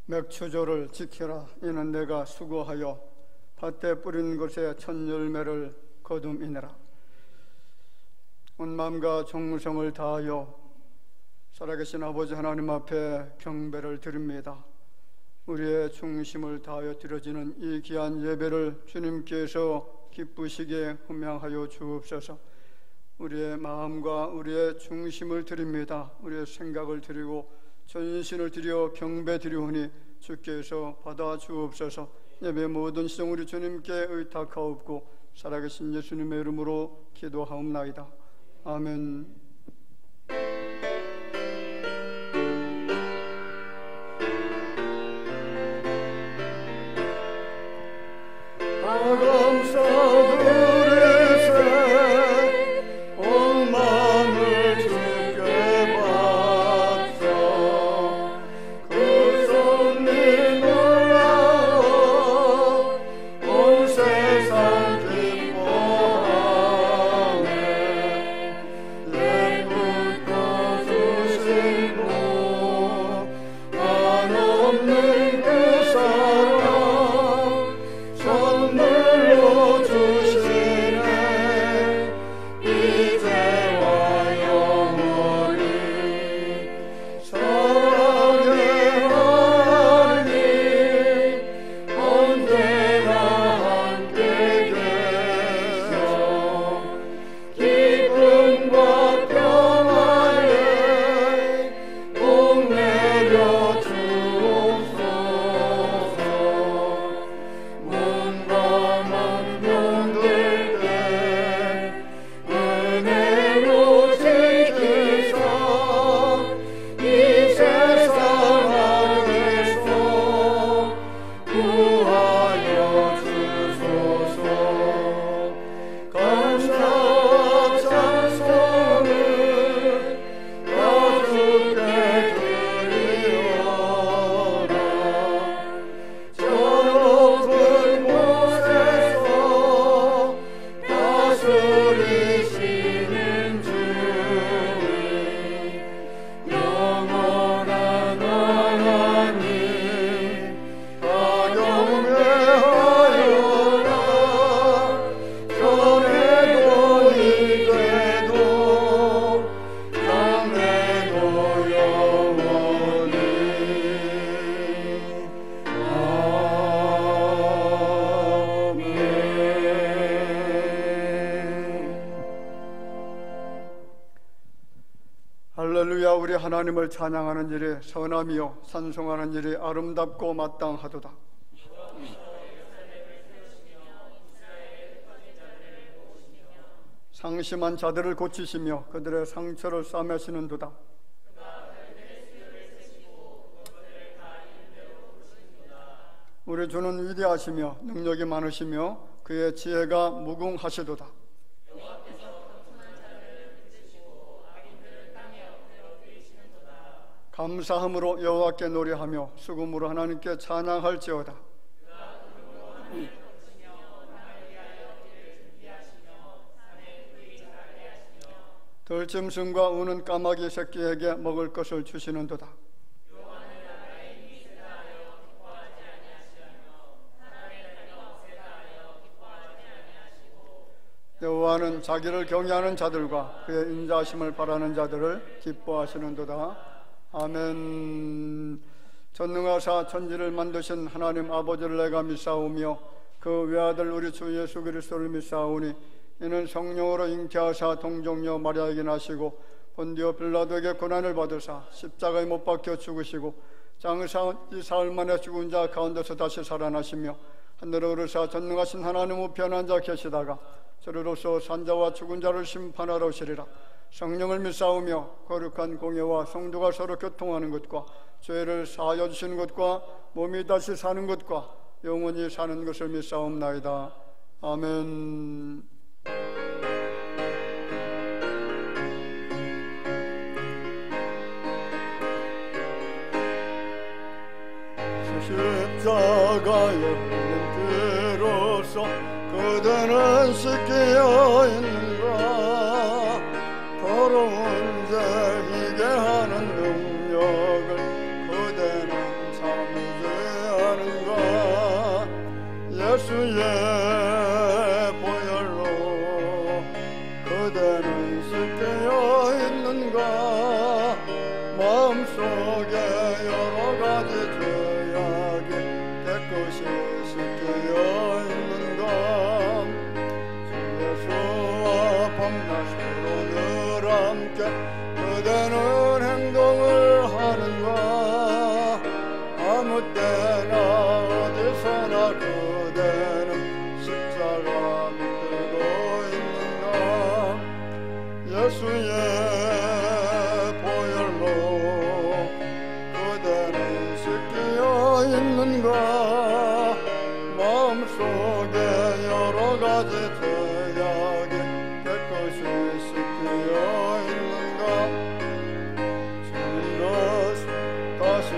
맥추조를 지켜라. 이는 내가 수고하여 밭에 뿌린 것에 첫 열매를 거둠이니라. 온 마음과 정성을 다하여 살아계신 아버지 하나님 앞에 경배를 드립니다. 우리의 중심을 다하여 드려지는 이 귀한 예배를 주님께서 기쁘시게 흠양하여 주옵소서. 우리의 마음과 우리의 중심을 드립니다. 우리의 생각을 드리고 전신을 드려 경배 드리오니 주께서 받아 주옵소서. 예배 모든 시종 우리 주님께 의탁하옵고 살아계신 예수님의 이름으로 기도하옵나이다. 아멘. 할렐루야. 우리 하나님을 찬양하는 일이 선함이요 찬송하는 일이 아름답고 마땅하도다. 상심한 자들을 고치시며 그들의 상처를 싸매시는도다. 우리 주는 위대하시며 능력이 많으시며 그의 지혜가 무궁하시도다. 감사함으로 여호와께 노래하며 수금으로 하나님께 찬양할지어다. 들짐승과 우는 까마귀 새끼에게 먹을 것을 주시는도다. 여호와는 자기를 경외하는 자들과 그의 인자하심을 바라는 자들을 기뻐하시는도다. 아멘. 전능하사 천지를 만드신 하나님 아버지를 내가 믿사오며 그 외아들 우리 주 예수 그리스도를 믿사오니 이는 성령으로 잉태하사 동정녀 마리아에게 나시고 본디오 빌라도에게 고난을 받으사 십자가에 못 박혀 죽으시고 장사 사흘 만에 죽은 자 가운데서 다시 살아나시며 하늘에 오르사 전능하신 하나님 우편한 자 계시다가 저리로서 산자와 죽은 자를 심판하러 오시리라. 성령을 믿사오며 거룩한 공예와 성도가 서로 교통하는 것과 죄를 사하여 주시는 것과 몸이 다시 사는 것과 영원히 사는 것을 믿사옵나이다. 아멘. 십자가 열린 뒤로서 그대는 씻기어 있는가. 더러운 죄 이게 하는 능력을 그대는 참으 가지 죄악이 깨끗이 씻겨 있는가? 주 예수와 밤낮 서로 늘 함께 그대는 행동을 하는가? 아무 때나 어디서나 그대는 십자가 붙들고 있는가? 예수의 보혈로 그대는 씻겨 있는가? 마음속에 여러 가지 죄악이 깨끗이 씻겨 있는가? 주님께서 가실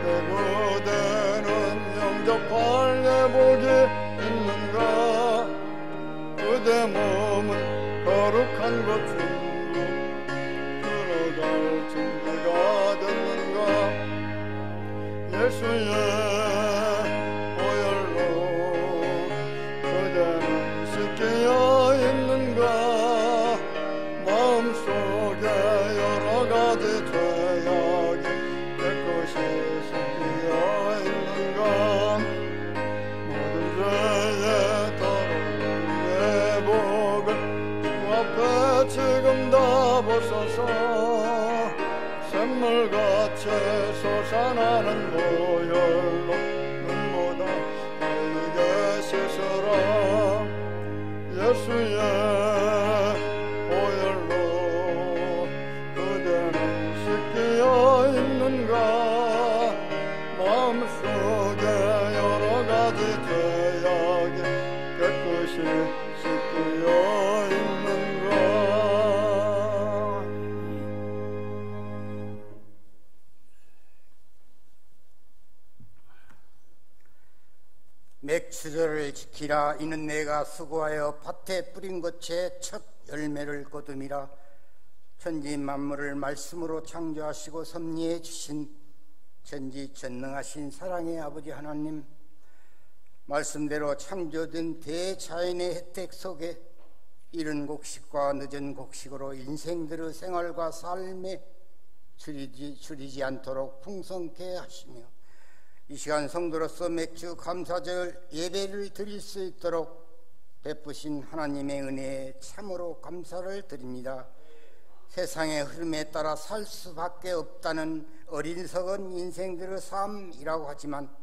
때 그대는 영접할 예복이 있는가? 그대 몸은 거룩한 것 중국 들어갈 준비가 됐는가? 예수의 보혈로 그대는 씻겨 있는가? 마음속에 여러 가지 죄악이 깨끗이 씻겨 있는가? 모든 죄의 더러운 예복을 주 앞에 지금 다 벗어서 샘물같이 솟아나는 보혈로 눈보다 밝게 씻으라. 예수의 보혈로 그대는 씻겨 있는가? 마음속에 여러 가지 죄악이 깨끗이 씻겨 있는가? 맥추절을 지키라. 이는 내가 수고하여 밭에 뿌린 것에 첫 열매를 거둠이라. 천지 만물을 말씀으로 창조하시고 섭리해 주신 전지전능하신 사랑의 아버지 하나님, 말씀대로 창조된 대자연의 혜택 속에 이른 곡식과 늦은 곡식으로 인생들의 생활과 삶에 줄이지 않도록 풍성케 하시며 이 시간 성도로서 맥주 감사절 예배를 드릴 수 있도록 베푸신 하나님의 은혜에 참으로 감사를 드립니다. 세상의 흐름에 따라 살 수밖에 없다는 어린석은 인생들의 삶이라고 하지만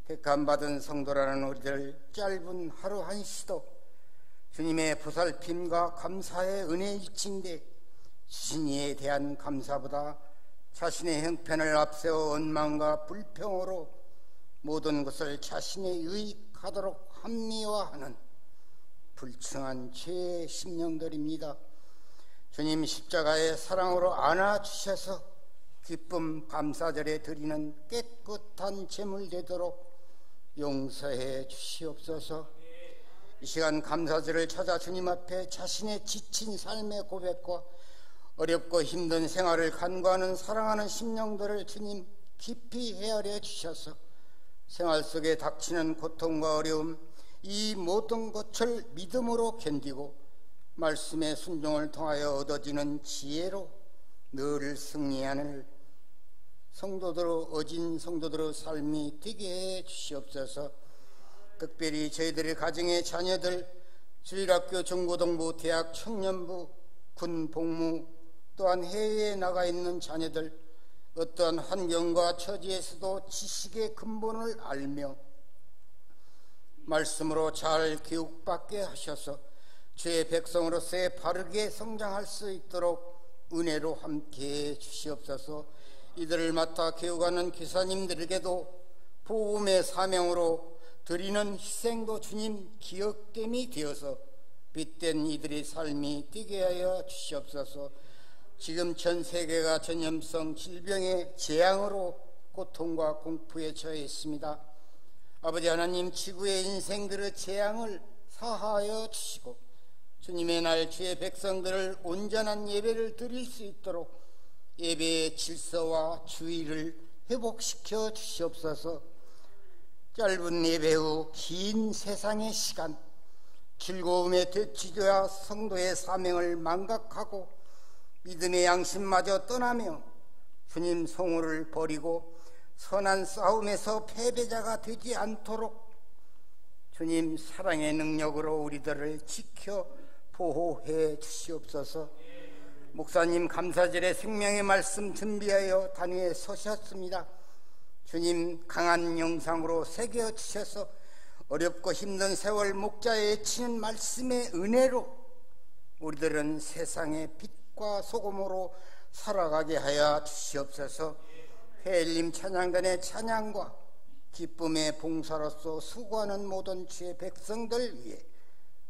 택함받은 성도라는 우리들 짧은 하루 한시도 주님의 보살핌과 감사의 은혜일진데 주신 이에 대한 감사보다 자신의 형편을 앞세워 원망과 불평으로 모든 것을 자신의 유익하도록 합리화하는 불충한 죄의 심령들입니다. 주님 십자가의 사랑으로 안아주셔서 기쁨 감사절에 드리는 깨끗한 제물 되도록 용서해 주시옵소서. 이 시간 감사절을 찾아 주님 앞에 자신의 지친 삶의 고백과 어렵고 힘든 생활을 간구하는 사랑하는 심령들을 주님 깊이 헤아려 주셔서 생활 속에 닥치는 고통과 어려움, 이 모든 것을 믿음으로 견디고 말씀의 순종을 통하여 얻어지는 지혜로 늘 승리하는 어진 성도들의 삶이 되게 해 주시옵소서. 특별히 저희들의 가정의 자녀들, 주일학교, 중고등부, 대학, 청년부, 군 복무, 또한 해외에 나가 있는 자녀들, 어떠한 환경과 처지에서도 지식의 근본을 알며 말씀으로 잘 교육받게 하셔서 주의 백성으로서의 바르게 성장할 수 있도록 은혜로 함께해 주시옵소서. 이들을 맡아 교육하는 기사님들에게도 복음의 사명으로 드리는 희생도 주님 기억됨이 되어서 빛된 이들의 삶이 되게 하여 주시옵소서. 지금 전 세계가 전염성 질병의 재앙으로 고통과 공포에 처해 있습니다. 아버지 하나님, 지구의 인생들의 재앙을 사하여 주시고 주님의 날 주의 백성들을 온전한 예배를 드릴 수 있도록 예배의 질서와 주의를 회복시켜 주시옵소서. 짧은 예배 후 긴 세상의 시간, 즐거움에 되치자 성도의 사명을 망각하고 믿음의 양심마저 떠나며 주님 성호를 버리고 선한 싸움에서 패배자가 되지 않도록 주님 사랑의 능력으로 우리들을 지켜 보호해 주시옵소서. 목사님 감사절에 생명의 말씀 준비하여 단위에 서셨습니다. 주님 강한 영상으로 새겨 주셔서 어렵고 힘든 세월 목자에 치는 말씀의 은혜로 우리들은 세상의 빛과 소금으로 살아가게 하여 주시옵소서. 회일림 찬양단의 찬양과 기쁨의 봉사로서 수고하는 모든 주의 백성들 위해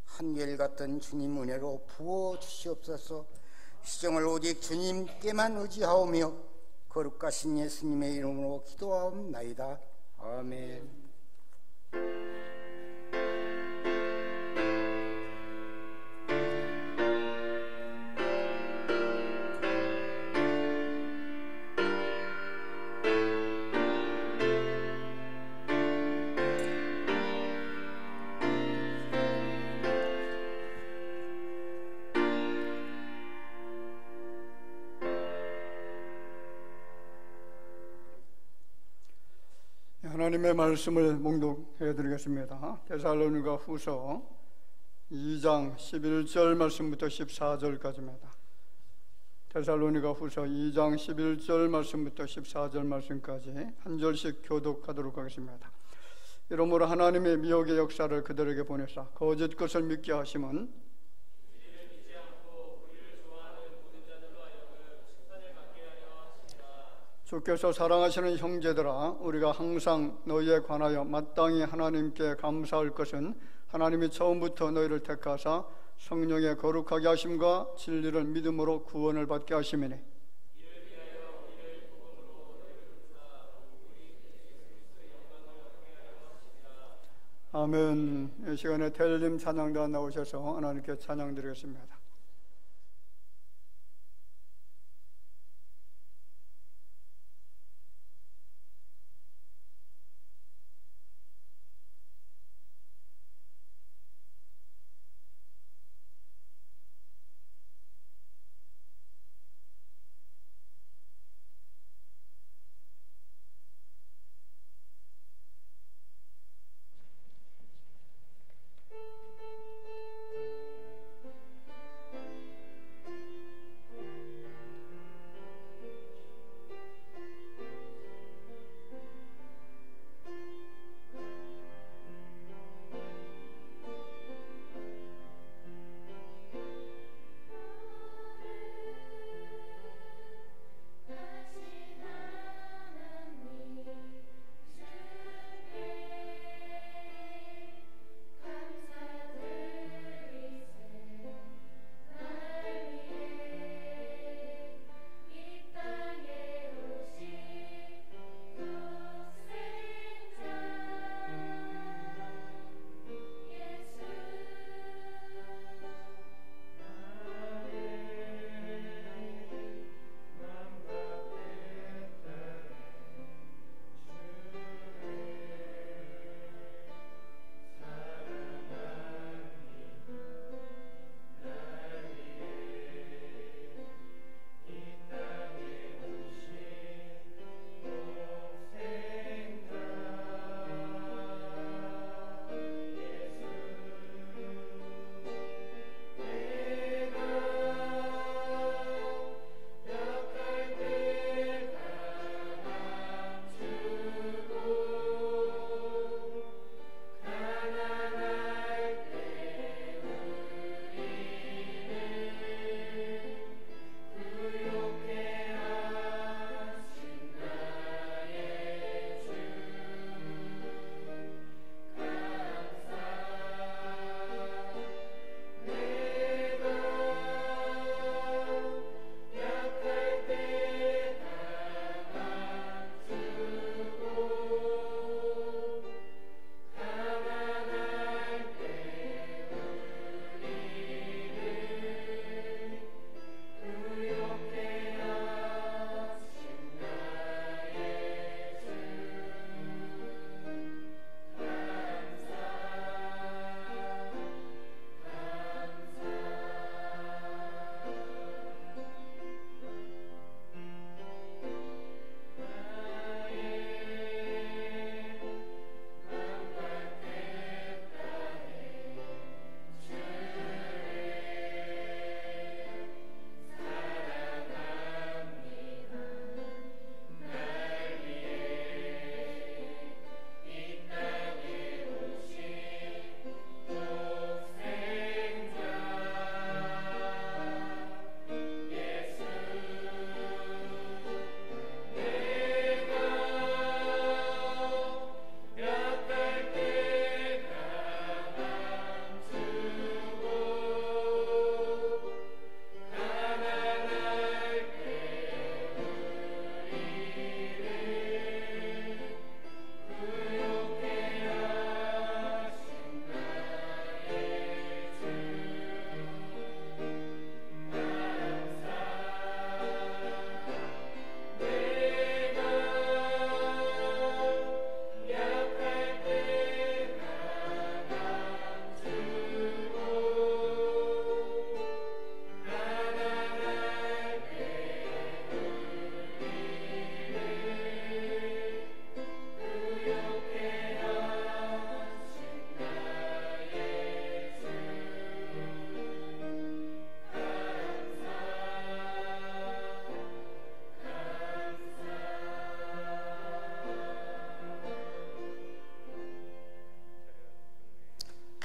한결같은 주님 은혜로 부어 주시옵소서. 시정을 오직 주님께만 의지하오며 거룩하신 예수님의 이름으로 기도하옵나이다. 아멘. 하나님의 말씀을 봉독해 드리겠습니다. 데살로니가 후서 2장 11절 말씀부터 14절까지입니다. 데살로니가 후서 2장 11절 말씀부터 14절 말씀까지 한 절씩 교독하도록 하겠습니다. 이러므로 하나님의 미혹의 역사를 그들에게 보내사 거짓 것을 믿게 하심은 주께서 사랑하시는 형제들아, 우리가 항상 너희에 관하여 마땅히 하나님께 감사할 것은 하나님이 처음부터 너희를 택하사 성령의 거룩하게 하심과 진리를 믿음으로 구원을 받게 하심이니 아멘. 이 시간에 텔림 찬양단 나오셔서 하나님께 찬양드리겠습니다.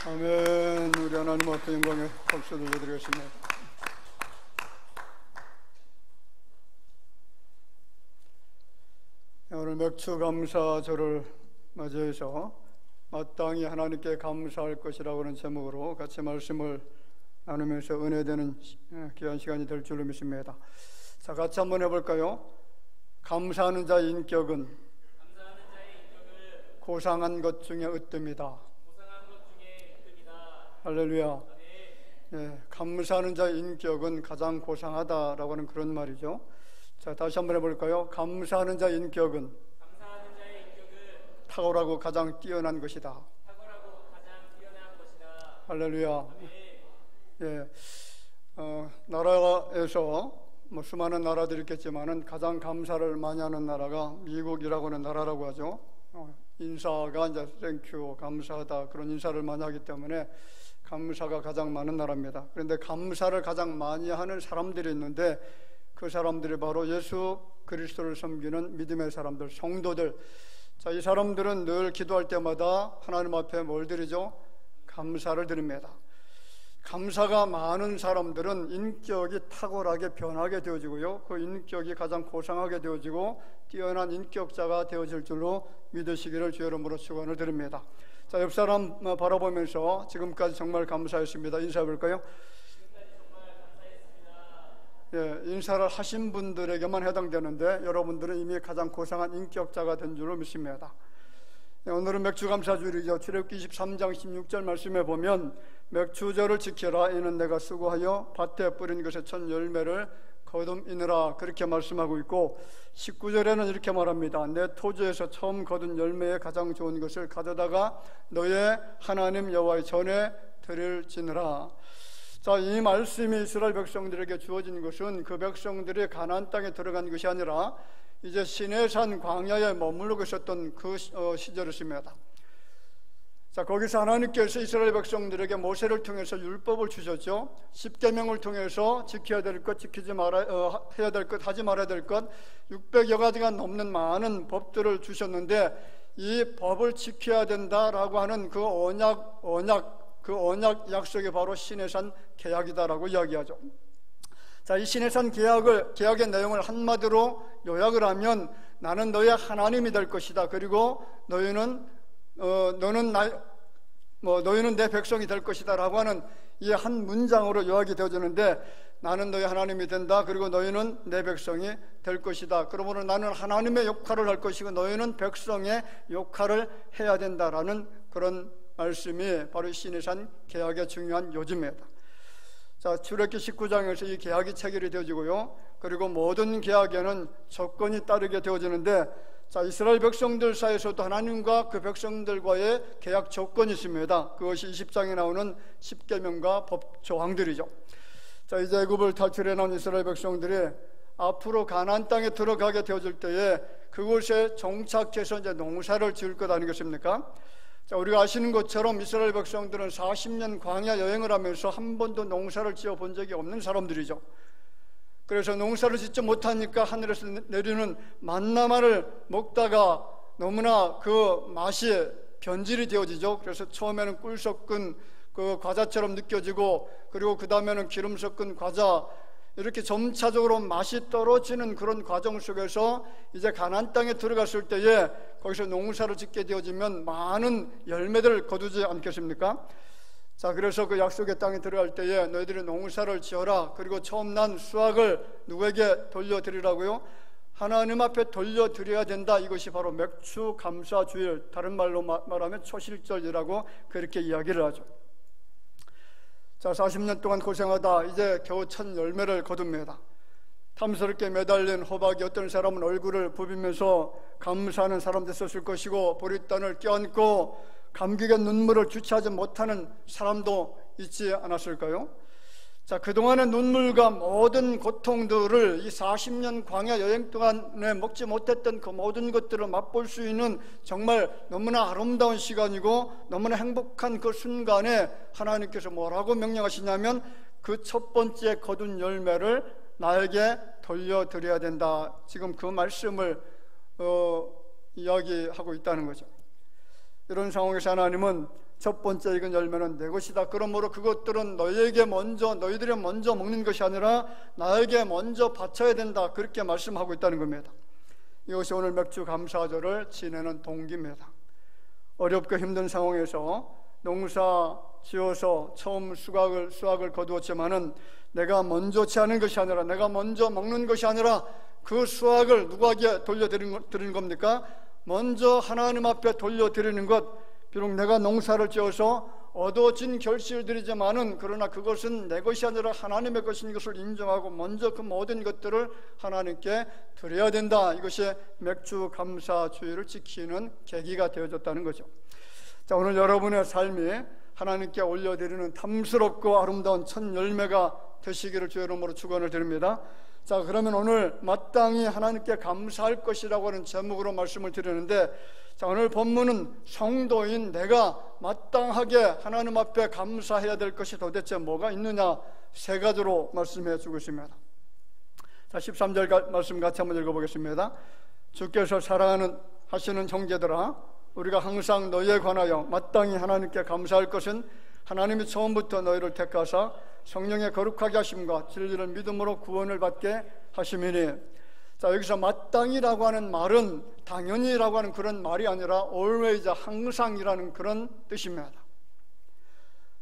아멘. 우리 하나님 앞에 영광의 박수 들려드리겠습니다. 오늘 맥주 감사절을 맞이해서 마땅히 하나님께 감사할 것이라고 하는 제목으로 같이 말씀을 나누면서 은혜되는 귀한 시간이 될 줄로 믿습니다. 자, 같이 한번 해볼까요? 감사하는 자의 인격은 고상한 것 중에 으뜸이다. 할렐루야. 네, 감사하는 자의 인격은 가장 고상하다라고 하는 그런 말이죠. 자, 다시 한번 해볼까요? 감사하는 자의 인격은 탁월하고 가장 뛰어난 것이다. 할렐루야. 예, 나라에서 수많은 나라들이 있겠지만은 가장 감사를 많이 하는 나라가 미국이라고 하는 나라라고 하죠. 인사가 이제 땡큐, 감사하다 그런 인사를 많이 하기 때문에 감사가 가장 많은 나라입니다. 그런데 감사를 가장 많이 하는 사람들이 있는데 그 사람들이 바로 예수 그리스도를 섬기는 믿음의 사람들, 성도들. 자, 이 사람들은 늘 기도할 때마다 하나님 앞에 뭘 드리죠? 감사를 드립니다. 감사가 많은 사람들은 인격이 탁월하게 변하게 되어지고요, 그 인격이 가장 고상하게 되어지고 뛰어난 인격자가 되어질 줄로 믿으시기를 주의 이름으로 축원을 드립니다. 자, 옆 사람 바라보면서 지금까지 정말 감사했습니다. 인사해 볼까요? 예, 인사를 하신 분들에게만 해당되는데 여러분들은 이미 가장 고상한 인격자가 된 줄로 믿습니다. 예, 오늘은 맥주감사주일이죠. 출애굽기 23장 16절 말씀에 보면 맥주절을 지켜라, 이는 내가 수고하여 밭에 뿌린 것의 첫 열매를 거둠이느라, 그렇게 말씀하고 있고 19절에는 이렇게 말합니다. 내 토지에서 처음 거둔 열매의 가장 좋은 것을 가져다가 너의 하나님 여호와의 전에 드릴지니라. 자, 이 말씀이 이스라엘 백성들에게 주어진 것은 그 백성들이 가나안 땅에 들어간 것이 아니라 이제 시내산 광야에 머무르고 있었던 그 시절이었습니다. 자, 거기서 하나님께서 이스라엘 백성들에게 모세를 통해서 율법을 주셨죠. 십계명을 통해서 지켜야 될 것, 지키지 말아야 해야 될 것, 하지 말아야 될 것 600여 가지가 넘는 많은 법들을 주셨는데 이 법을 지켜야 된다라고 하는 그 언약 약속이 바로 시내산 계약이다라고 이야기하죠. 자, 이 시내산 계약의 내용을 한마디로 요약을 하면 나는 너의 하나님이 될 것이다. 그리고 너희는 내 백성이 될 것이다라고 하는 이 한 문장으로 요약이 되어지는데, 나는 너의 하나님이 된다. 그리고 너희는 내 백성이 될 것이다. 그러므로 나는 하나님의 역할을 할 것이고 너희는 백성의 역할을 해야 된다라는 그런 말씀이 바로 시내산 계약의 중요한 요지입니다. 자, 출애굽기 19장에서 이 계약이 체결이 되어지고요, 그리고 모든 계약에는 조건이 따르게 되어지는데, 자, 이스라엘 백성들 사이에서도 하나님과 그 백성들과의 계약 조건이 있습니다. 그것이 20장에 나오는 십계명과 법 조항들이죠. 자, 이제 애굽을 탈출해 나온 이스라엘 백성들이 앞으로 가나안 땅에 들어가게 되어질 때에 그곳에 정착해서 이제 농사를 지을 것 아니겠습니까? 자, 우리가 아시는 것처럼 이스라엘 백성들은 40년 광야 여행을 하면서 한 번도 농사를 지어 본 적이 없는 사람들이죠. 그래서 농사를 짓지 못하니까 하늘에서 내리는 만나마를 먹다가 너무나 그 맛이 변질이 되어지죠. 그래서 처음에는 꿀 섞은 그 과자처럼 느껴지고, 그리고 그 다음에는 기름 섞은 과자, 이렇게 점차적으로 맛이 떨어지는 그런 과정 속에서 이제 가나안 땅에 들어갔을 때에 거기서 농사를 짓게 되어지면 많은 열매들을 거두지 않겠습니까? 자, 그래서 그 약속의 땅에 들어갈 때에 너희들이 농사를 지어라. 그리고 처음 난 수확을 누구에게 돌려드리라고요? 하나님 앞에 돌려드려야 된다. 이것이 바로 맥주 감사 주일, 다른 말로 말하면 초실절이라고 그렇게 이야기를 하죠. 자, 40년 동안 고생하다 이제 겨우 첫 열매를 거둡니다. 탐스럽게 매달린 호박이 어떤 사람은 얼굴을 부비면서 감사하는 사람도 있었을 것이고, 보릿단을 껴안고 감격의 눈물을 주체하지 못하는 사람도 있지 않았을까요? 자, 그동안의 눈물과 모든 고통들을 이 40년 광야 여행 동안에 먹지 못했던 그 모든 것들을 맛볼 수 있는 정말 너무나 아름다운 시간이고 너무나 행복한 그 순간에 하나님께서 뭐라고 명령하시냐면 그 첫 번째 거둔 열매를 나에게 돌려드려야 된다. 지금 그 말씀을 이야기하고 있다는 거죠. 이런 상황에서 하나님은 첫 번째 익은 열매는 내 것이다. 그러므로 그것들은 너희들이 먼저 먹는 것이 아니라 나에게 먼저 바쳐야 된다. 그렇게 말씀하고 있다는 겁니다. 이것이 오늘 맥주 감사절을 지내는 동기입니다. 어렵고 힘든 상황에서 농사 지어서 처음 수확을 거두었지만은 내가 먼저 취하는 것이 아니라, 내가 먼저 먹는 것이 아니라 그 수확을 누구에게 돌려드리는 겁니까? 먼저 하나님 앞에 돌려드리는 것. 비록 내가 농사를 지어서 얻어진 결실들이지만은 그러나 그것은 내 것이 아니라 하나님의 것인 것을 인정하고 먼저 그 모든 것들을 하나님께 드려야 된다. 이것이 맥주 감사주의를 지키는 계기가 되어졌다는 거죠. 자, 오늘 여러분의 삶이 하나님께 올려드리는 탐스럽고 아름다운 첫 열매가 되시기를 주의 이름으로 축원을 드립니다. 자, 그러면 오늘 마땅히 하나님께 감사할 것이라고 하는 제목으로 말씀을 드리는데, 자, 오늘 본문은 성도인 내가 마땅하게 하나님 앞에 감사해야 될 것이 도대체 뭐가 있느냐, 세 가지로 말씀해 주고 있습니다. 자, 13절 말씀 같이 한번 읽어보겠습니다. 주께서 사랑하시는 형제들아, 우리가 항상 너희에 관하여 마땅히 하나님께 감사할 것은 하나님이 처음부터 너희를 택하사 성령의 거룩하게 하심과 진리를 믿음으로 구원을 받게 하심이니. 자, 여기서 마땅히라고 하는 말은 당연히라고 하는 그런 말이 아니라 always, 항상이라는 그런 뜻입니다.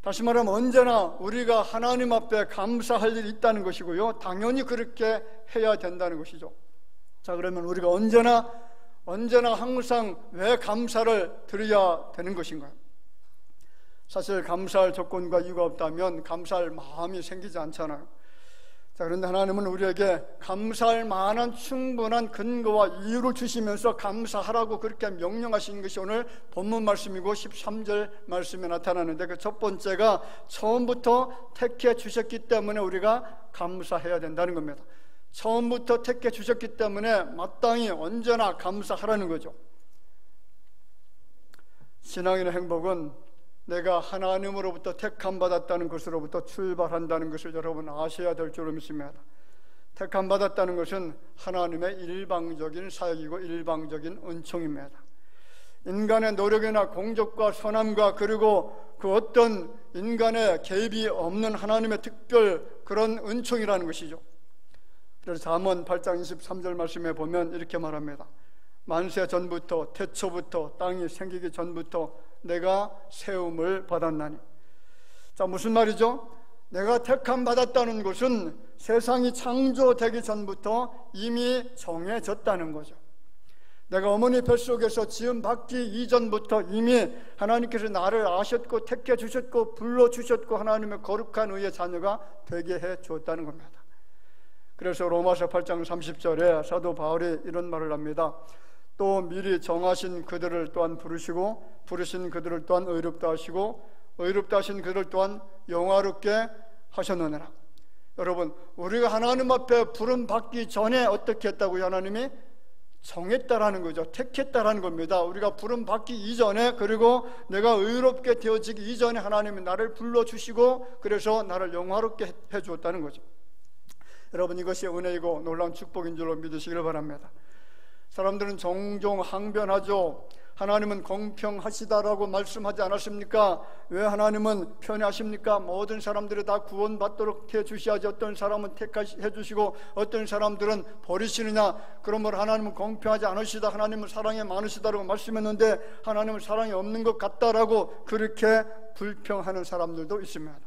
다시 말하면 언제나 우리가 하나님 앞에 감사할 일이 있다는 것이고요, 당연히 그렇게 해야 된다는 것이죠. 자, 그러면 우리가 언제나 항상 왜 감사를 드려야 되는 것인가요? 사실 감사할 조건과 이유가 없다면 감사할 마음이 생기지 않잖아요. 자, 그런데 하나님은 우리에게 감사할 만한 충분한 근거와 이유를 주시면서 감사하라고 그렇게 명령하신 것이 오늘 본문 말씀이고 13절 말씀에 나타나는데, 그 첫 번째가 처음부터 택해 주셨기 때문에 우리가 감사해야 된다는 겁니다. 처음부터 택해 주셨기 때문에 마땅히 언제나 감사하라는 거죠. 신앙인의 행복은 내가 하나님으로부터 택함받았다는 것으로부터 출발한다는 것을 여러분 아셔야 될 줄로 믿습니다. 택함받았다는 것은 하나님의 일방적인 사역이고 일방적인 은총입니다. 인간의 노력이나 공적과 선함과 그리고 그 어떤 인간의 개입이 없는 하나님의 특별 그런 은총이라는 것이죠. 그래서 잠언 8장 23절 말씀에 보면 이렇게 말합니다. 만세 전부터, 태초부터, 땅이 생기기 전부터 내가 세움을 받았나니. 자, 무슨 말이죠? 내가 택함 받았다는 것은 세상이 창조되기 전부터 이미 정해졌다는 거죠. 내가 어머니 뱃속에서 지음 받기 이전부터 이미 하나님께서 나를 아셨고 택해 주셨고 불러주셨고 하나님의 거룩한 의의 자녀가 되게 해 주었다는 겁니다. 그래서 로마서 8장 30절에 사도 바울이 이런 말을 합니다. 또 미리 정하신 그들을 또한 부르시고 부르신 그들을 또한 의롭다 하시고 의롭다 하신 그들을 또한 영화롭게 하셨느니라. 여러분, 우리가 하나님 앞에 부름 받기 전에 어떻게 했다고요? 하나님이 정했다라는 거죠. 택했다라는 겁니다. 우리가 부름 받기 이전에, 그리고 내가 의롭게 되어지기 이전에 하나님이 나를 불러주시고 그래서 나를 영화롭게 해주었다는 거죠. 여러분, 이것이 은혜이고 놀라운 축복인 줄로 믿으시길 바랍니다. 사람들은 종종 항변하죠. 하나님은 공평하시다라고 말씀하지 않았습니까? 왜 하나님은 편애하십니까? 모든 사람들이 다 구원받도록 해주셔야지 어떤 사람은 택해 주시고 어떤 사람들은 버리시느냐? 그러므로 하나님은 공평하지 않으시다, 하나님은 사랑이 많으시다라고 말씀했는데 하나님은 사랑이 없는 것 같다라고 그렇게 불평하는 사람들도 있습니다.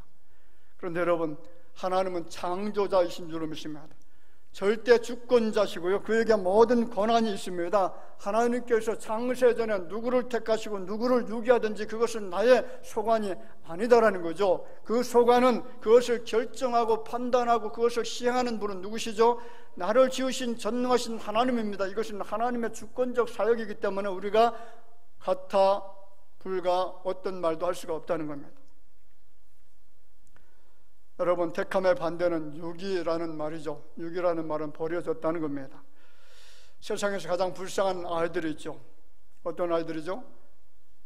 그런데 여러분, 하나님은 창조자이신 줄로 믿습니다. 절대 주권자시고요, 그에게 모든 권한이 있습니다. 하나님께서 창세전에 누구를 택하시고 누구를 유기하든지 그것은 나의 소관이 아니다라는 거죠. 그 소관은 그것을 결정하고 판단하고 그것을 시행하는 분은 누구시죠? 나를 지으신 전능하신 하나님입니다. 이것은 하나님의 주권적 사역이기 때문에 우리가 같아 불가 어떤 말도 할 수가 없다는 겁니다. 여러분, 택함의 반대는 유기라는 말이죠. 유기라는 말은 버려졌다는 겁니다. 세상에서 가장 불쌍한 아이들이 있죠. 어떤 아이들이죠?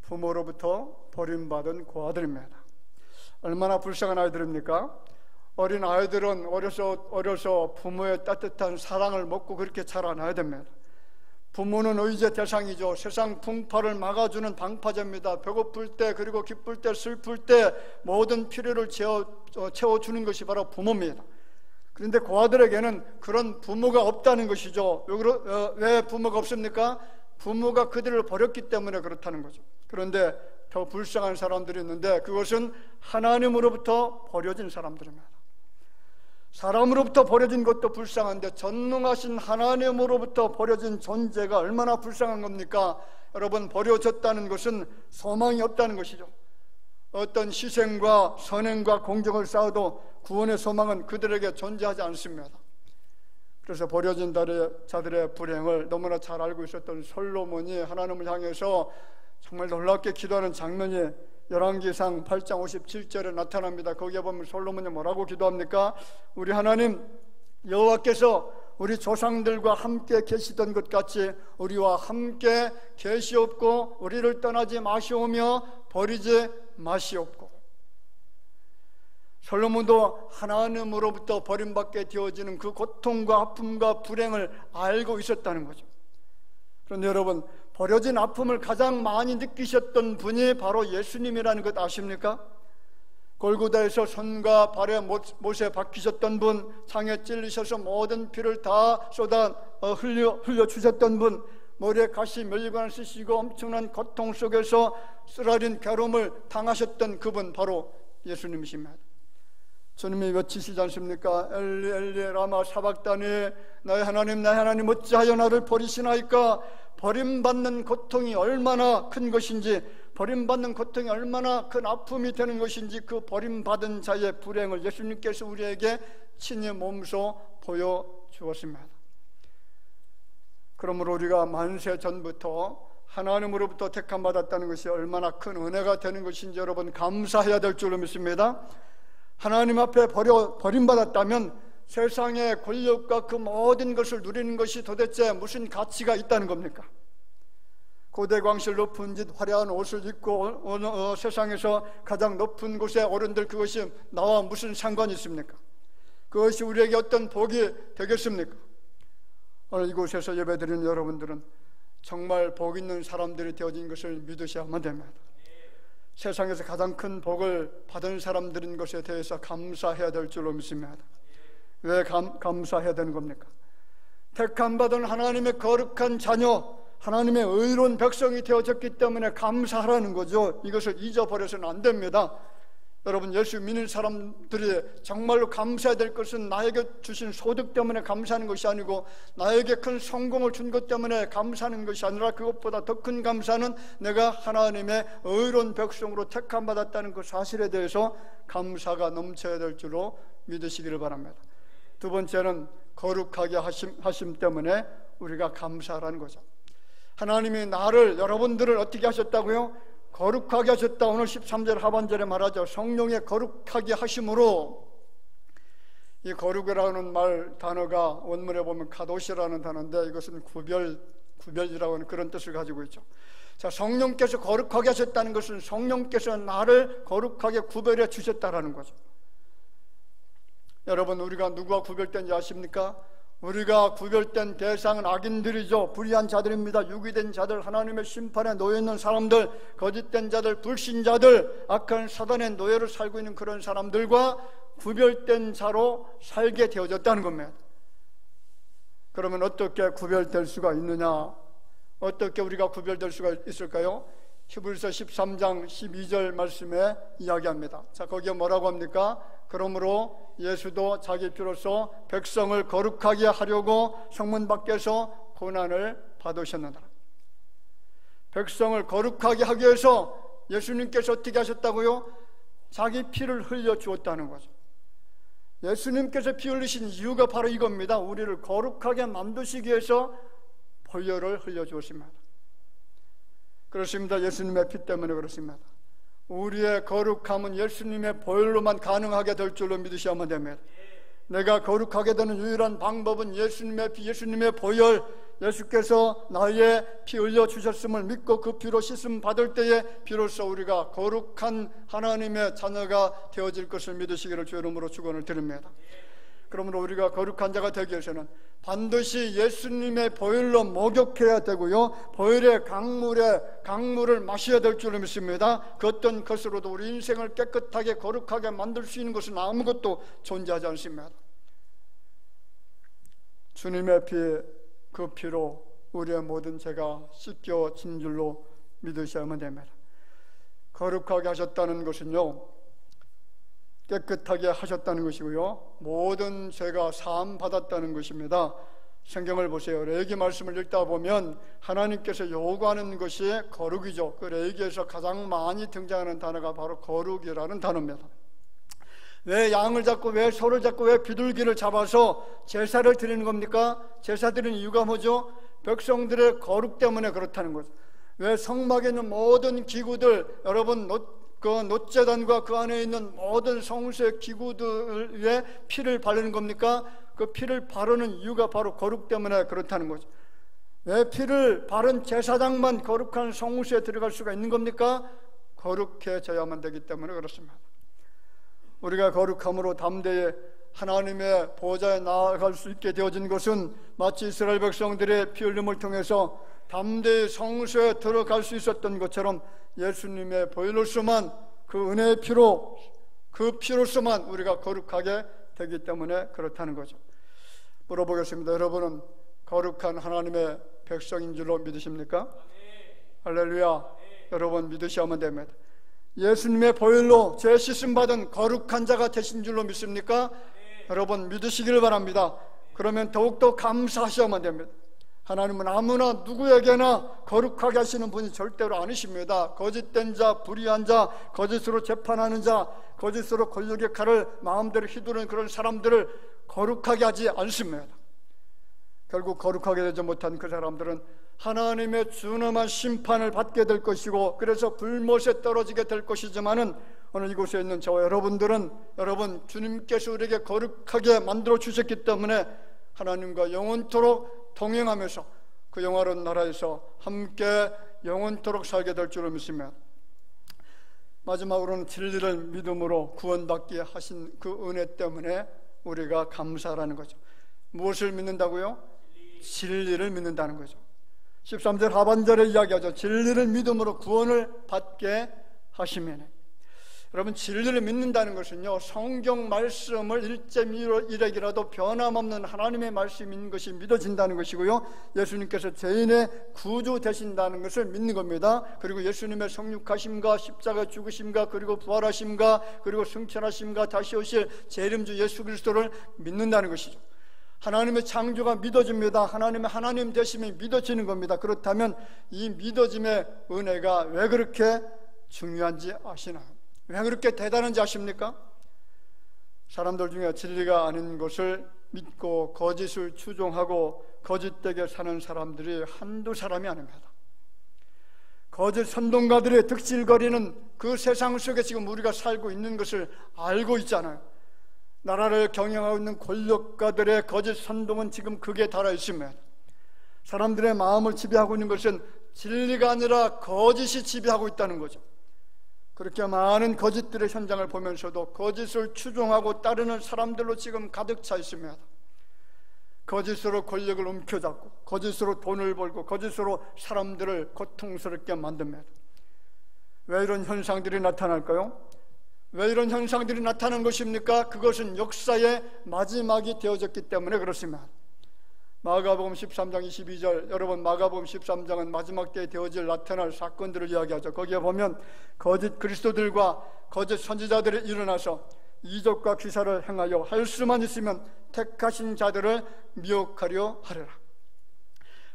부모로부터 버림받은 고아들입니다. 얼마나 불쌍한 아이들입니까? 어린 아이들은 어려서 부모의 따뜻한 사랑을 먹고 그렇게 자라나야 됩니다. 부모는 의지의 대상이죠. 세상 풍파를 막아주는 방파제입니다. 배고플 때, 그리고 기쁠 때, 슬플 때 모든 필요를 채워주는 것이 바로 부모입니다. 그런데 그 아들에게는 그런 부모가 없다는 것이죠. 왜 부모가 없습니까? 부모가 그들을 버렸기 때문에 그렇다는 거죠. 그런데 더 불쌍한 사람들이 있는데 그것은 하나님으로부터 버려진 사람들입니다. 사람으로부터 버려진 것도 불쌍한데 전능하신 하나님으로부터 버려진 존재가 얼마나 불쌍한 겁니까? 여러분, 버려졌다는 것은 소망이 없다는 것이죠. 어떤 희생과 선행과 공적을 쌓아도 구원의 소망은 그들에게 존재하지 않습니다. 그래서 버려진 자들의 불행을 너무나 잘 알고 있었던 솔로몬이 하나님을 향해서 정말 놀랍게 기도하는 장면이 열왕기상 8장 57절에 나타납니다. 거기에 보면 솔로몬이 뭐라고 기도합니까? 우리 하나님 여호와께서 우리 조상들과 함께 계시던 것 같이 우리와 함께 계시옵고 우리를 떠나지 마시오며 버리지 마시옵고. 솔로몬도 하나님으로부터 버림받게 되어지는 그 고통과 아픔과 불행을 알고 있었다는 거죠. 그런데 여러분, 버려진 아픔을 가장 많이 느끼셨던 분이 바로 예수님이라는 것 아십니까? 골고다에서 손과 발에 못에 박히셨던 분, 창에 찔리셔서 모든 피를 다 쏟아 흘려주셨던 분, 머리에 가시 멸관을 쓰시고 엄청난 고통 속에서 쓰라린 괴로움을 당하셨던 그분, 바로 예수님이십니다. 주님이 외치시지 않습니까? 엘리 엘리 라마 사박다니, 나의 하나님 어찌하여 나를 버리시나이까? 버림받는 고통이 얼마나 큰 것인지, 버림받는 고통이 얼마나 큰 아픔이 되는 것인지, 그 버림받은 자의 불행을 예수님께서 우리에게 친히 몸소 보여주었습니다. 그러므로 우리가 만세 전부터 하나님으로부터 택함받았다는 것이 얼마나 큰 은혜가 되는 것인지 여러분 감사해야 될 줄로 믿습니다. 하나님 앞에 버림받았다면 세상의 권력과 그 모든 것을 누리는 것이 도대체 무슨 가치가 있다는 겁니까? 고대 광실 높은 짓 화려한 옷을 입고 세상에서 가장 높은 곳에 오른들 그것이 나와 무슨 상관이 있습니까? 그것이 우리에게 어떤 복이 되겠습니까? 오늘 이곳에서 예배드리는 여러분들은 정말 복 있는 사람들이 되어진 것을 믿으셔야만 됩니다. 세상에서 가장 큰 복을 받은 사람들인 것에 대해서 감사해야 될 줄로 믿습니다. 왜 감사해야 되는 겁니까? 택함받은 하나님의 거룩한 자녀, 하나님의 의로운 백성이 되어졌기 때문에 감사하라는 거죠. 이것을 잊어버려서는 안 됩니다. 여러분, 예수 믿는 사람들이 정말로 감사해야 될 것은 나에게 주신 소득 때문에 감사하는 것이 아니고 나에게 큰 성공을 준 것 때문에 감사하는 것이 아니라 그것보다 더 큰 감사는 내가 하나님의 의로운 백성으로 택함받았다는 그 사실에 대해서 감사가 넘쳐야 될 줄로 믿으시기를 바랍니다. 두 번째는 거룩하게 하심 때문에 우리가 감사하라는 거죠. 하나님이 여러분들을 어떻게 하셨다고요? 거룩하게 하셨다. 오늘 13절 하반절에 말하죠. 성령의 거룩하게 하심으로. 이 거룩이라는 단어가 원문에 보면 카도시라는 단어인데 이것은 구별이라고 하는 그런 뜻을 가지고 있죠. 자, 성령께서 거룩하게 하셨다는 것은 성령께서 나를 거룩하게 구별해 주셨다라는 거죠. 여러분, 우리가 누구와 구별된지 아십니까? 우리가 구별된 대상은 악인들이죠. 불의한 자들입니다. 유기된 자들, 하나님의 심판에 놓여있는 사람들, 거짓된 자들, 불신자들, 악한 사단의 노예로 살고 있는 그런 사람들과 구별된 자로 살게 되어졌다는 겁니다. 그러면 어떻게 구별될 수가 있느냐? 어떻게 우리가 구별될 수가 있을까요? 히브리서 13장 12절 말씀에 이야기합니다. 자, 거기에 뭐라고 합니까? 그러므로 예수도 자기 피로써 백성을 거룩하게 하려고 성문 밖에서 고난을 받으셨느니라. 백성을 거룩하게 하기 위해서 예수님께서 어떻게 하셨다고요? 자기 피를 흘려 주었다는 거죠. 예수님께서 피 흘리신 이유가 바로 이겁니다. 우리를 거룩하게 만드시기 위해서 보혈을 흘려 주었습니다. 그렇습니다. 예수님의 피 때문에 그렇습니다. 우리의 거룩함은 예수님의 보혈로만 가능하게 될 줄로 믿으셔야만 됩니다. 내가 거룩하게 되는 유일한 방법은 예수님의 피, 예수님의 보혈, 예수께서 나의 피 흘려주셨음을 믿고 그 피로 씻음 받을 때에 비로소 우리가 거룩한 하나님의 자녀가 되어질 것을 믿으시기를 주의 이름으로 축원을 드립니다. 그러므로 우리가 거룩한 자가 되기 위해서는 반드시 예수님의 보혈로 목욕해야 되고요, 보혈의 강물을 마셔야 될 줄을 믿습니다. 그 어떤 것으로도 우리 인생을 깨끗하게 거룩하게 만들 수 있는 것은 아무것도 존재하지 않습니다. 주님의 피, 그 피로 우리의 모든 죄가 씻겨진 줄로 믿으셔야만 됩니다. 거룩하게 하셨다는 것은요, 깨끗하게 하셨다는 것이고요, 모든 죄가 사함 받았다는 것입니다. 성경을 보세요. 레위기 말씀을 읽다 보면 하나님께서 요구하는 것이 거룩이죠. 그 레위기에서 가장 많이 등장하는 단어가 바로 거룩이라는 단어입니다. 왜 양을 잡고, 왜 소를 잡고, 왜 비둘기를 잡아서 제사를 드리는 겁니까? 제사 드리는 이유가 뭐죠? 백성들의 거룩 때문에 그렇다는 거죠. 왜 성막에 있는 모든 기구들, 여러분 그 놋제단과 그 안에 있는 모든 성수의 기구들 위에 피를 바르는 겁니까? 그 피를 바르는 이유가 바로 거룩 때문에 그렇다는 거죠. 왜 피를 바른 제사장만 거룩한 성수에 들어갈 수가 있는 겁니까? 거룩해져야만 되기 때문에 그렇습니다. 우리가 거룩함으로 담대히 하나님의 보좌에 나아갈 수 있게 되어진 것은 마치 이스라엘 백성들의 피 흘림을 통해서 담대히 성수에 들어갈 수 있었던 것처럼 예수님의 보혈로서만, 그 은혜의 피로, 그 피로서만 우리가 거룩하게 되기 때문에 그렇다는 거죠. 물어보겠습니다. 여러분은 거룩한 하나님의 백성인 줄로 믿으십니까? 할렐루야. 여러분 믿으셔야만 됩니다. 예수님의 보혈로 죄 씻음 받은 거룩한 자가 되신 줄로 믿습니까? 여러분 믿으시길 바랍니다. 그러면 더욱더 감사하셔야만 됩니다. 하나님은 아무나 누구에게나 거룩하게 하시는 분이 절대로 아니십니다. 거짓된 자, 불의한 자, 거짓으로 재판하는 자, 거짓으로 권력의 칼을 마음대로 휘두르는 그런 사람들을 거룩하게 하지 않습니다. 결국 거룩하게 되지 못한 그 사람들은 하나님의 준엄한 심판을 받게 될 것이고, 그래서 불못에 떨어지게 될 것이지만은 오늘 이곳에 있는 저와 여러분들은, 여러분 주님께서 우리에게 거룩하게 만들어 주셨기 때문에 하나님과 영원토록 동행하면서 그 영화로운 나라에서 함께 영원토록 살게 될 줄을 믿습니다. 마지막으로는 진리를 믿음으로 구원받게 하신 그 은혜 때문에 우리가 감사하라는 거죠. 무엇을 믿는다고요? 진리를 믿는다는 거죠. 13절 하반절에 이야기하죠. 진리를 믿음으로 구원을 받게 하시면. 여러분 진리를 믿는다는 것은요, 성경 말씀을 1.1핵이라도 변함없는 하나님의 말씀인 것이 믿어진다는 것이고요, 예수님께서 죄인의 구주 되신다는 것을 믿는 겁니다. 그리고 예수님의 성육하심과 십자가 죽으심과 그리고 부활하심과 그리고 승천하심과 다시 오실 재림주 예수 그리스도를 믿는다는 것이죠. 하나님의 창조가 믿어집니다. 하나님의 하나님 되심이 믿어지는 겁니다. 그렇다면 이 믿어짐의 은혜가 왜 그렇게 중요한지 아시나요? 왜 그렇게 대단한지 아십니까? 사람들 중에 진리가 아닌 것을 믿고 거짓을 추종하고 거짓되게 사는 사람들이 한두 사람이 아닙니다. 거짓 선동가들의 득실거리는 그 세상 속에 지금 우리가 살고 있는 것을 알고 있잖아요. 나라를 경영하고 있는 권력가들의 거짓 선동은 지금 극에 달하 있습니다. 사람들의 마음을 지배하고 있는 것은 진리가 아니라 거짓이 지배하고 있다는 거죠. 그렇게 많은 거짓들의 현장을 보면서도 거짓을 추종하고 따르는 사람들로 지금 가득 차 있습니다. 거짓으로 권력을 움켜잡고 거짓으로 돈을 벌고 거짓으로 사람들을 고통스럽게 만듭니다. 왜 이런 현상들이 나타날까요? 왜 이런 현상들이 나타난 것입니까? 그것은 역사의 마지막이 되어졌기 때문에 그렇습니다. 마가복음 13장 22절, 여러분 마가복음 13장은 마지막 때에 되어질 나타날 사건들을 이야기하죠. 거기에 보면 거짓 그리스도들과 거짓 선지자들이 일어나서 이적과 기사를 행하여 할 수만 있으면 택하신 자들을 미혹하려 하리라.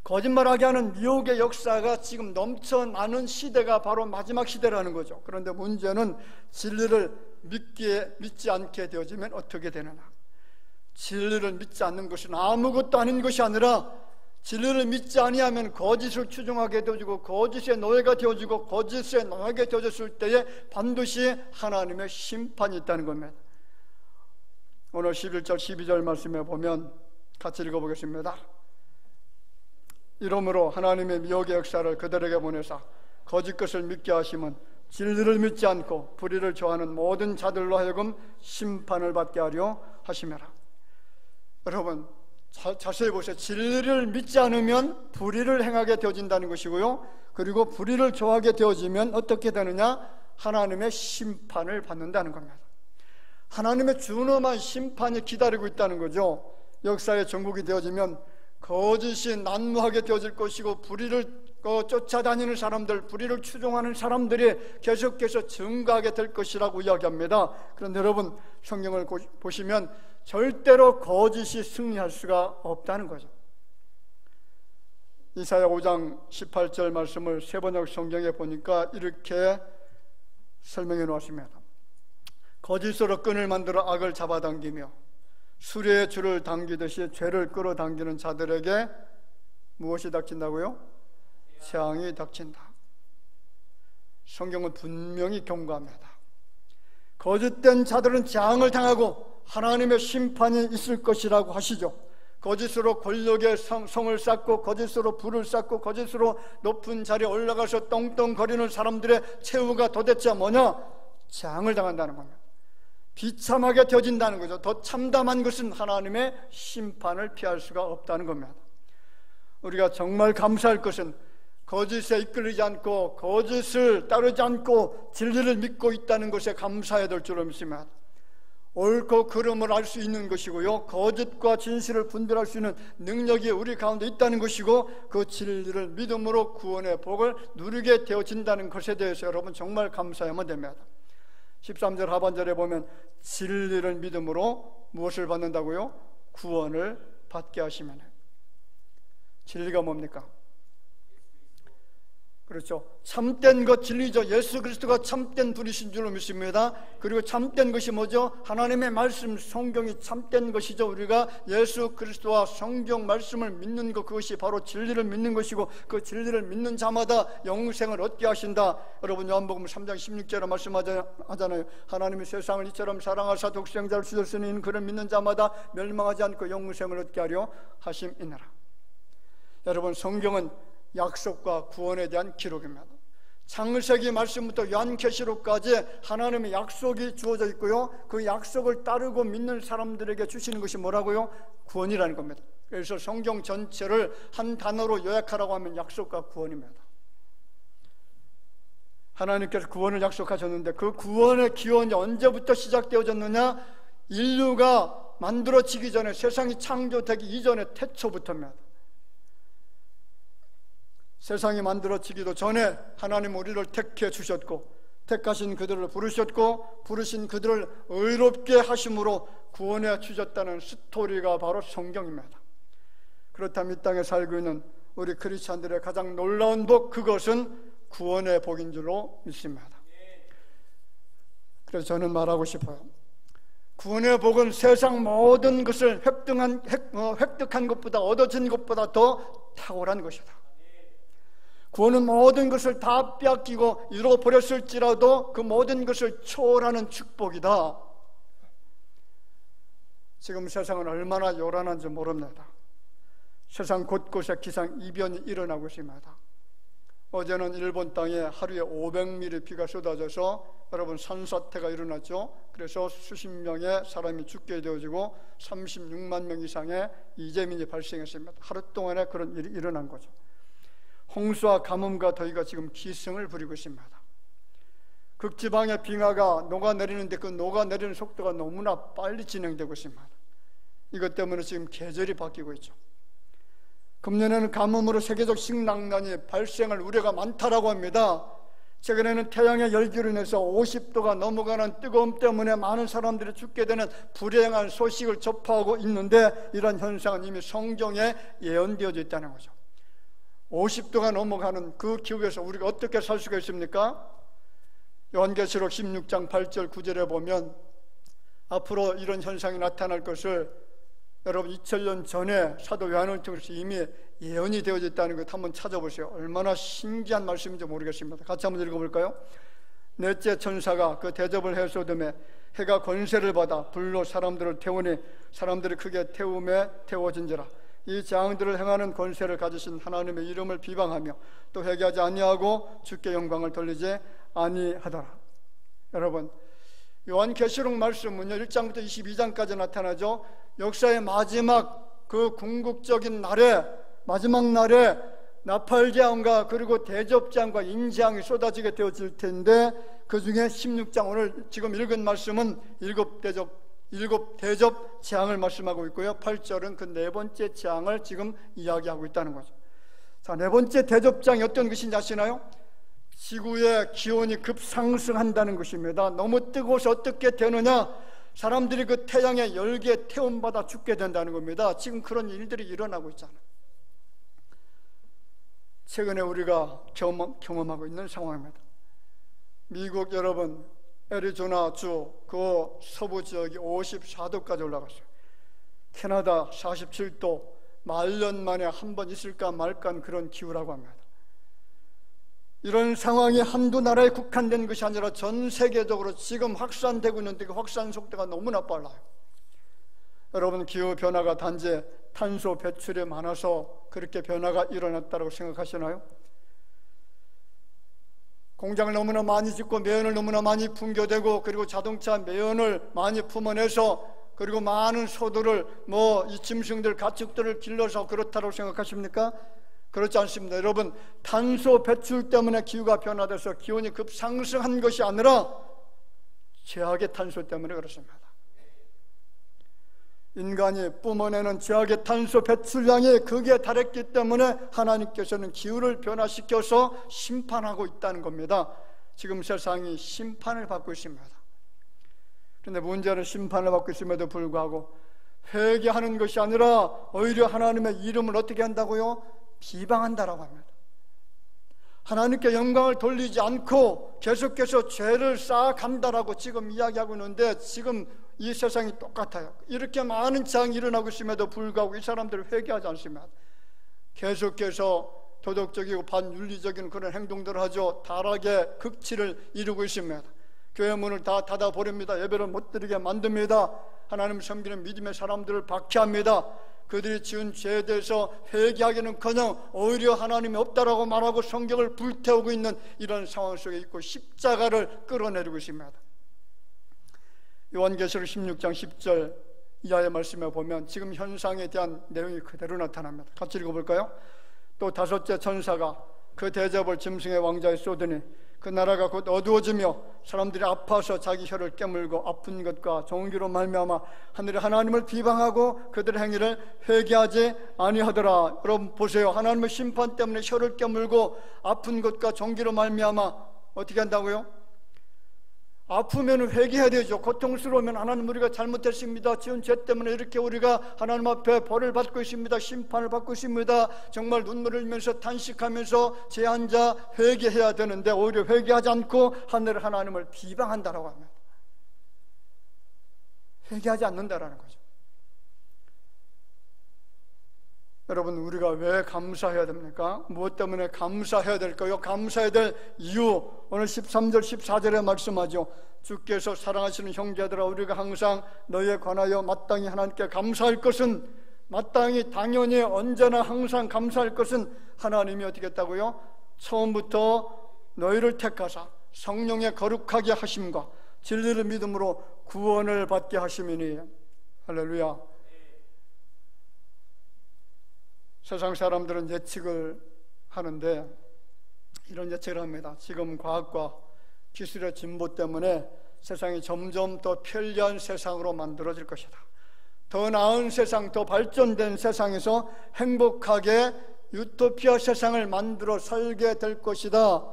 거짓말하게 하는 미혹의 역사가 지금 넘쳐나는 시대가 바로 마지막 시대라는 거죠. 그런데 문제는 진리를 믿지 않게 되어지면 어떻게 되느냐. 진리를 믿지 않는 것은 아무것도 아닌 것이 아니라 진리를 믿지 아니하면 거짓을 추종하게 되어지고 거짓의 노예가 되어지고 거짓의 노예가 되어졌을 때에 반드시 하나님의 심판이 있다는 겁니다. 오늘 11절 12절 말씀에 보면 같이 읽어보겠습니다. 이러므로 하나님의 미혹의 역사를 그들에게 보내사 거짓 것을 믿게 하심은 진리를 믿지 않고 불의를 좋아하는 모든 자들로 하여금 심판을 받게 하려 하심이라. 여러분 자세히 보세요. 진리를 믿지 않으면 불의를 행하게 되어진다는 것이고요, 그리고 불의를 좋아하게 되어지면 어떻게 되느냐? 하나님의 심판을 받는다는 겁니다. 하나님의 준엄한 심판이 기다리고 있다는 거죠. 역사의 정국이 되어지면 거짓이 난무하게 되어질 것이고, 불의를 쫓아다니는 사람들, 불의를 추종하는 사람들이 계속해서 증가하게 될 것이라고 이야기합니다. 그런데 여러분, 성경을 보시면 절대로 거짓이 승리할 수가 없다는 거죠. 이사야 5장 18절 말씀을 세번역 성경에 보니까 이렇게 설명해 놓았습니다. 거짓으로 끈을 만들어 악을 잡아당기며 수레에 줄을 당기듯이 죄를 끌어당기는 자들에게 무엇이 닥친다고요? 재앙이 닥친다. 성경은 분명히 경고합니다. 거짓된 자들은 재앙을 당하고 하나님의 심판이 있을 것이라고 하시죠. 거짓으로 권력의 성을 쌓고, 거짓으로 부를 쌓고, 거짓으로 높은 자리에 올라가서 떵떵거리는 사람들의 최후가 도대체 뭐냐? 재앙을 당한다는 겁니다. 비참하게 되어진다는 거죠. 더 참담한 것은 하나님의 심판을 피할 수가 없다는 겁니다. 우리가 정말 감사할 것은 거짓에 이끌리지 않고 거짓을 따르지 않고 진리를 믿고 있다는 것에 감사해야 될 줄로 믿습니다. 옳고 그름을 알 수 있는 것이고요, 거짓과 진실을 분별할 수 있는 능력이 우리 가운데 있다는 것이고, 그 진리를 믿음으로 구원의 복을 누리게 되어진다는 것에 대해서 여러분 정말 감사해야만 됩니다. 13절 하반절에 보면 진리를 믿음으로 무엇을 받는다고요? 구원을 받게 하시면. 진리가 뭡니까? 그렇죠. 참된 것 진리죠. 예수 그리스도가 참된 분이신 줄로 믿습니다. 그리고 참된 것이 뭐죠? 하나님의 말씀, 성경이 참된 것이죠. 우리가 예수 그리스도와 성경 말씀을 믿는 것, 그것이 바로 진리를 믿는 것이고, 그 진리를 믿는 자마다 영생을 얻게 하신다. 여러분 요한복음 3장 16절에 말씀하잖아요. 하나님이 세상을 이처럼 사랑하사 독생자를 주셨으니 이는 그를 믿는 자마다 멸망하지 않고 영생을 얻게 하려 하심이니라. 여러분, 성경은 약속과 구원에 대한 기록입니다. 창세기 말씀부터 요한계시록까지 하나님의 약속이 주어져 있고요, 그 약속을 따르고 믿는 사람들에게 주시는 것이 뭐라고요? 구원이라는 겁니다. 그래서 성경 전체를 한 단어로 요약하라고 하면 약속과 구원입니다. 하나님께서 구원을 약속하셨는데, 그 구원의 기원이 언제부터 시작되어졌느냐? 인류가 만들어지기 전에, 세상이 창조되기 이전의 태초부터입니다. 세상이 만들어지기도 전에 하나님 우리를 택해 주셨고, 택하신 그들을 부르셨고, 부르신 그들을 의롭게 하심으로 구원해 주셨다는 스토리가 바로 성경입니다. 그렇다면 이 땅에 살고 있는 우리 크리스찬들의 가장 놀라운 복, 그것은 구원의 복인 줄로 믿습니다. 그래서 저는 말하고 싶어요. 구원의 복은 세상 모든 것을 획득한 것보다, 얻어진 것보다 더 탁월한 것이다. 구원은 모든 것을 다 빼앗기고 잃어버렸을지라도 그 모든 것을 초월하는 축복이다. 지금 세상은 얼마나 요란한지 모릅니다. 세상 곳곳에 기상이변이 일어나고 있습니다. 어제는 일본 땅에 하루에 500mm 비가 쏟아져서 여러분 산사태가 일어났죠. 그래서 수십 명의 사람이 죽게 되어지고 36만 명 이상의 이재민이 발생했습니다. 하루 동안에 그런 일이 일어난 거죠. 홍수와 가뭄과 더위가 지금 기승을 부리고 있습니다. 극지방의 빙하가 녹아내리는데 그 녹아내리는 속도가 너무나 빨리 진행되고 있습니다. 이것 때문에 지금 계절이 바뀌고 있죠. 금년에는 가뭄으로 세계적 식량난이 발생할 우려가 많다라고 합니다. 최근에는 태양의 열기로 인해서 50도가 넘어가는 뜨거움 때문에 많은 사람들이 죽게 되는 불행한 소식을 접하고 있는데, 이런 현상은 이미 성경에 예언되어져 있다는 거죠. 50도가 넘어가는 그 기후에서 우리가 어떻게 살 수가 있습니까? 요한계시록 16장 8절 9절에 보면 앞으로 이런 현상이 나타날 것을 여러분 2000년 전에 사도 요한을 통해서 이미 예언이 되어져 있다는 것 한번 찾아보세요. 얼마나 신기한 말씀인지 모르겠습니다. 같이 한번 읽어볼까요? 넷째 천사가 그 대접을 해소됨에 해가 권세를 받아 불로 사람들을 태우니 사람들이 크게 태움에 태워진지라. 이 재앙들을 행하는 권세를 가지신 하나님의 이름을 비방하며 또 회개하지 아니하고 주께 영광을 돌리지 아니하더라. 여러분, 요한계시록 말씀은요 1장부터 22장까지 나타나죠. 역사의 마지막 그 궁극적인 날에, 마지막 날에 나팔재앙과 그리고 대접재앙과 인재앙이 쏟아지게 되어질 텐데, 그 중에 16장 오늘 지금 읽은 말씀은 일곱 대접 재앙을 말씀하고 있고요. 8절은 그 네 번째 재앙을 지금 이야기하고 있다는 거죠. 자, 네 번째 대접장이 어떤 것인지 아시나요? 지구의 기온이 급상승한다는 것입니다. 너무 뜨거워서 어떻게 되느냐? 사람들이 그 태양의 열기에 태움받아 죽게 된다는 겁니다. 지금 그런 일들이 일어나고 있잖아요. 최근에 우리가 경험하고 있는 상황입니다. 미국 여러분, 애리조나 주 그 서부 지역이 54도까지 올라갔어요. 캐나다 47도, 말년 만에 한 번 있을까 말까 그런 기후라고 합니다. 이런 상황이 한두 나라에 국한된 것이 아니라 전 세계적으로 지금 확산되고 있는데 그 확산 속도가 너무나 빨라요. 여러분, 기후변화가 단지 탄소 배출이 많아서 그렇게 변화가 일어났다고 생각하시나요? 공장을 너무나 많이 짓고 매연을 너무나 많이 풍겨대고 그리고 자동차 매연을 많이 품어내서 그리고 많은 소들을 이 짐승들 가축들을 길러서 그렇다고 생각하십니까? 그렇지 않습니다. 여러분, 탄소 배출 때문에 기후가 변화돼서 기온이 급상승한 것이 아니라 제약의 탄소 때문에 그렇습니다. 인간이 뿜어내는 제약의 탄소 배출량이 극에 달했기 때문에 하나님께서는 기후를 변화시켜서 심판하고 있다는 겁니다. 지금 세상이 심판을 받고 있습니다. 그런데 문제는 심판을 받고 있음에도 불구하고 회개하는 것이 아니라 오히려 하나님의 이름을 어떻게 한다고요? 비방한다라고 합니다. 하나님께 영광을 돌리지 않고 계속해서 죄를 쌓아간다라고 지금 이야기하고 있는데, 지금 이 세상이 똑같아요. 이렇게 많은 재앙이 일어나고 있음에도 불구하고 이 사람들을 회개하지 않습니다. 계속해서 도덕적이고 반윤리적인 그런 행동들을 하죠. 타락의 극치를 이루고 있습니다. 교회 문을 다 닫아버립니다. 예배를 못 드리게 만듭니다. 하나님 섬기는 믿음의 사람들을 박해합니다. 그들이 지은 죄에 대해서 회개하기는커녕 오히려 하나님이 없다라고 말하고 성경을 불태우고 있는 이런 상황 속에 있고 십자가를 끌어내리고 있습니다. 요한계시록 16장 10절 이하의 말씀에 보면 지금 현상에 대한 내용이 그대로 나타납니다. 같이 읽어볼까요? 또 다섯째 천사가 그 대접을 짐승의 왕자에 쏟으니 그 나라가 곧 어두워지며 사람들이 아파서 자기 혀를 깨물고 아픈 것과 종기로 말미암아 하늘의 하나님을 비방하고 그들의 행위를 회개하지 아니하더라. 여러분 보세요. 하나님의 심판 때문에 혀를 깨물고 아픈 것과 종기로 말미암아 어떻게 한다고요? 아프면 회개해야 되죠. 고통스러우면 하나님 우리가 잘못했습니다. 지은 죄 때문에 이렇게 우리가 하나님 앞에 벌을 받고 있습니다. 심판을 받고 있습니다. 정말 눈물을 흘리면서 탄식하면서 죄한자 회개해야 되는데 오히려 회개하지 않고 하늘 하나님을 비방한다라고 합니다. 회개하지 않는다라는 거죠. 여러분, 우리가 왜 감사해야 됩니까? 무엇 때문에 감사해야 될까요? 감사해야 될 이유, 오늘 13절 14절에 말씀하죠. 주께서 사랑하시는 형제들아, 우리가 항상 너희에 관하여 마땅히 하나님께 감사할 것은, 마땅히 당연히 언제나 항상 감사할 것은 하나님이 어떻게 했다고요? 처음부터 너희를 택하사 성령의 거룩하게 하심과 진리를 믿음으로 구원을 받게 하심이니. 할렐루야. 세상 사람들은 예측을 하는데 이런 예측을 합니다. 지금 과학과 기술의 진보 때문에 세상이 점점 더 편리한 세상으로 만들어질 것이다. 더 나은 세상, 더 발전된 세상에서 행복하게 유토피아 세상을 만들어 살게 될 것이다.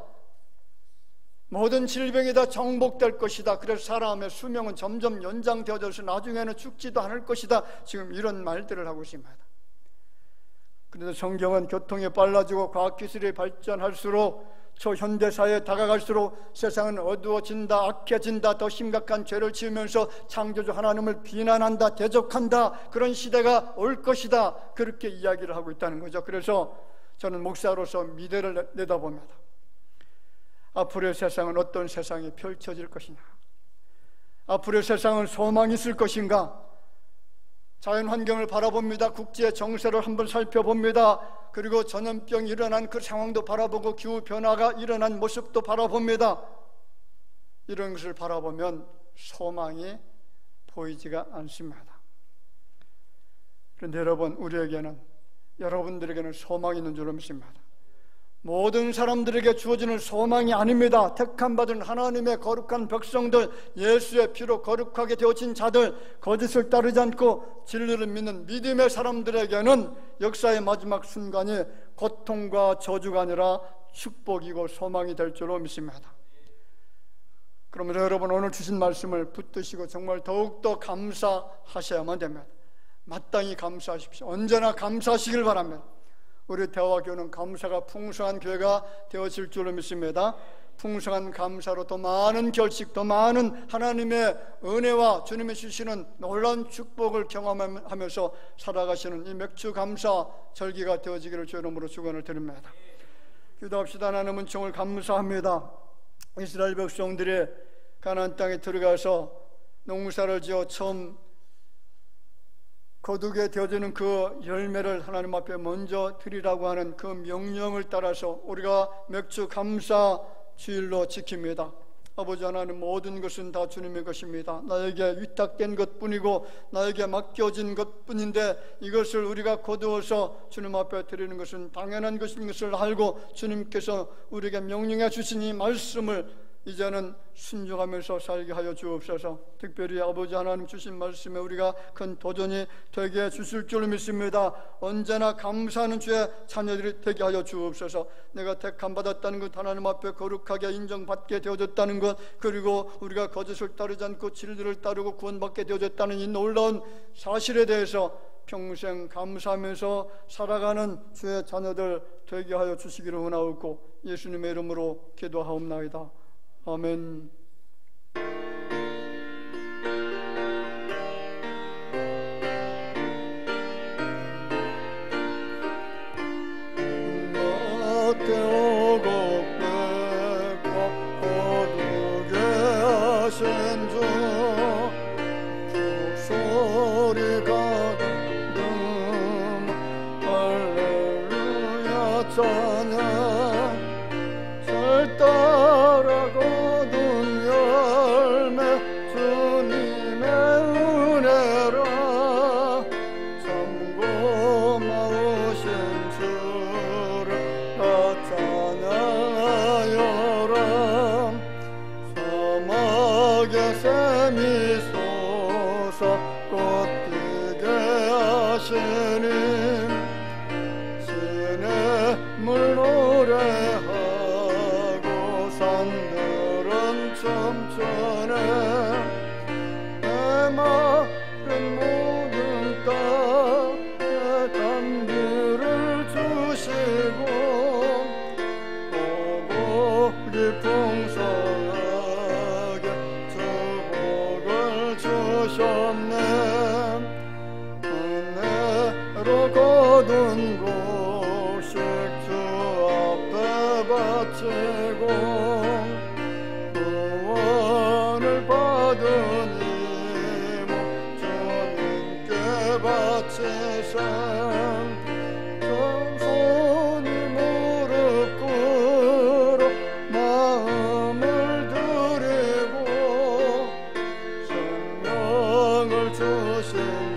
모든 질병이 다 정복될 것이다. 그래서 사람의 수명은 점점 연장되어져서 나중에는 죽지도 않을 것이다. 지금 이런 말들을 하고 있습니다. 그런데 성경은 교통이 빨라지고 과학기술이 발전할수록 초현대사회에 다가갈수록 세상은 어두워진다, 악해진다, 더 심각한 죄를 지으면서 창조주 하나님을 비난한다, 대적한다, 그런 시대가 올 것이다, 그렇게 이야기를 하고 있다는 거죠. 그래서 저는 목사로서 미래를 내다봅니다. 앞으로의 세상은 어떤 세상이 펼쳐질 것이냐, 앞으로의 세상은 소망이 있을 것인가, 자연환경을 바라봅니다. 국제 정세를 한번 살펴봅니다. 그리고 전염병이 일어난 그 상황도 바라보고 기후변화가 일어난 모습도 바라봅니다. 이런 것을 바라보면 소망이 보이지가 않습니다. 그런데 여러분, 우리에게는, 여러분들에게는 소망이 있는 줄로 믿습니다. 모든 사람들에게 주어지는 소망이 아닙니다. 택함받은 하나님의 거룩한 백성들, 예수의 피로 거룩하게 되어진 자들, 거짓을 따르지 않고 진리를 믿는 믿음의 사람들에게는 역사의 마지막 순간이 고통과 저주가 아니라 축복이고 소망이 될 줄로 믿습니다. 그러므로 여러분, 오늘 주신 말씀을 붙드시고 정말 더욱더 감사하셔야만 됩니다. 마땅히 감사하십시오. 언제나 감사하시길 바랍니다. 우리 대화교는 감사가 풍성한 교회가 되어질 줄로 믿습니다. 풍성한 감사로 더 많은 결식, 더 많은 하나님의 은혜와 주님이 주시는 놀라운 축복을 경험하면서 살아가시는 이 맥주 감사 절기가 되어지기를 주의 이름으로 축원을 드립니다. 기도합시다. 하나님, 은총을 감사합니다. 이스라엘 백성들이 가나안 땅에 들어가서 농사를 지어 처음 거두게 되어지는 그 열매를 하나님 앞에 먼저 드리라고 하는 그 명령을 따라서 우리가 맥주 감사 주일로 지킵니다. 아버지 하나님, 모든 것은 다 주님의 것입니다. 나에게 위탁된 것뿐이고 나에게 맡겨진 것뿐인데 이것을 우리가 거두어서 주님 앞에 드리는 것은 당연한 것인 것을 알고 주님께서 우리에게 명령해 주신 이 말씀을 이제는 순종하면서 살게 하여 주옵소서. 특별히 아버지 하나님 주신 말씀에 우리가 큰 도전이 되게 해 주실 줄 믿습니다. 언제나 감사하는 주의 자녀들이 되게 하여 주옵소서. 내가 택함받았다는 것, 하나님 앞에 거룩하게 인정받게 되어졌다는 것, 그리고 우리가 거짓을 따르지 않고 진리를 따르고 구원받게 되어졌다는 이 놀라운 사실에 대해서 평생 감사하면서 살아가는 주의 자녀들 되게 하여 주시기를 원하옵고 예수님의 이름으로 기도하옵나이다. 아멘. 떼어고 빼고 거두게 하신 주 소리가 금 할렐루야 찬양 잘 따라고 거둔 곳을 주 앞에 바치고 구원을 받은 이모 주님께 바치세 겸손히 무릎 꿇어 마음을 드리고 생명을 주신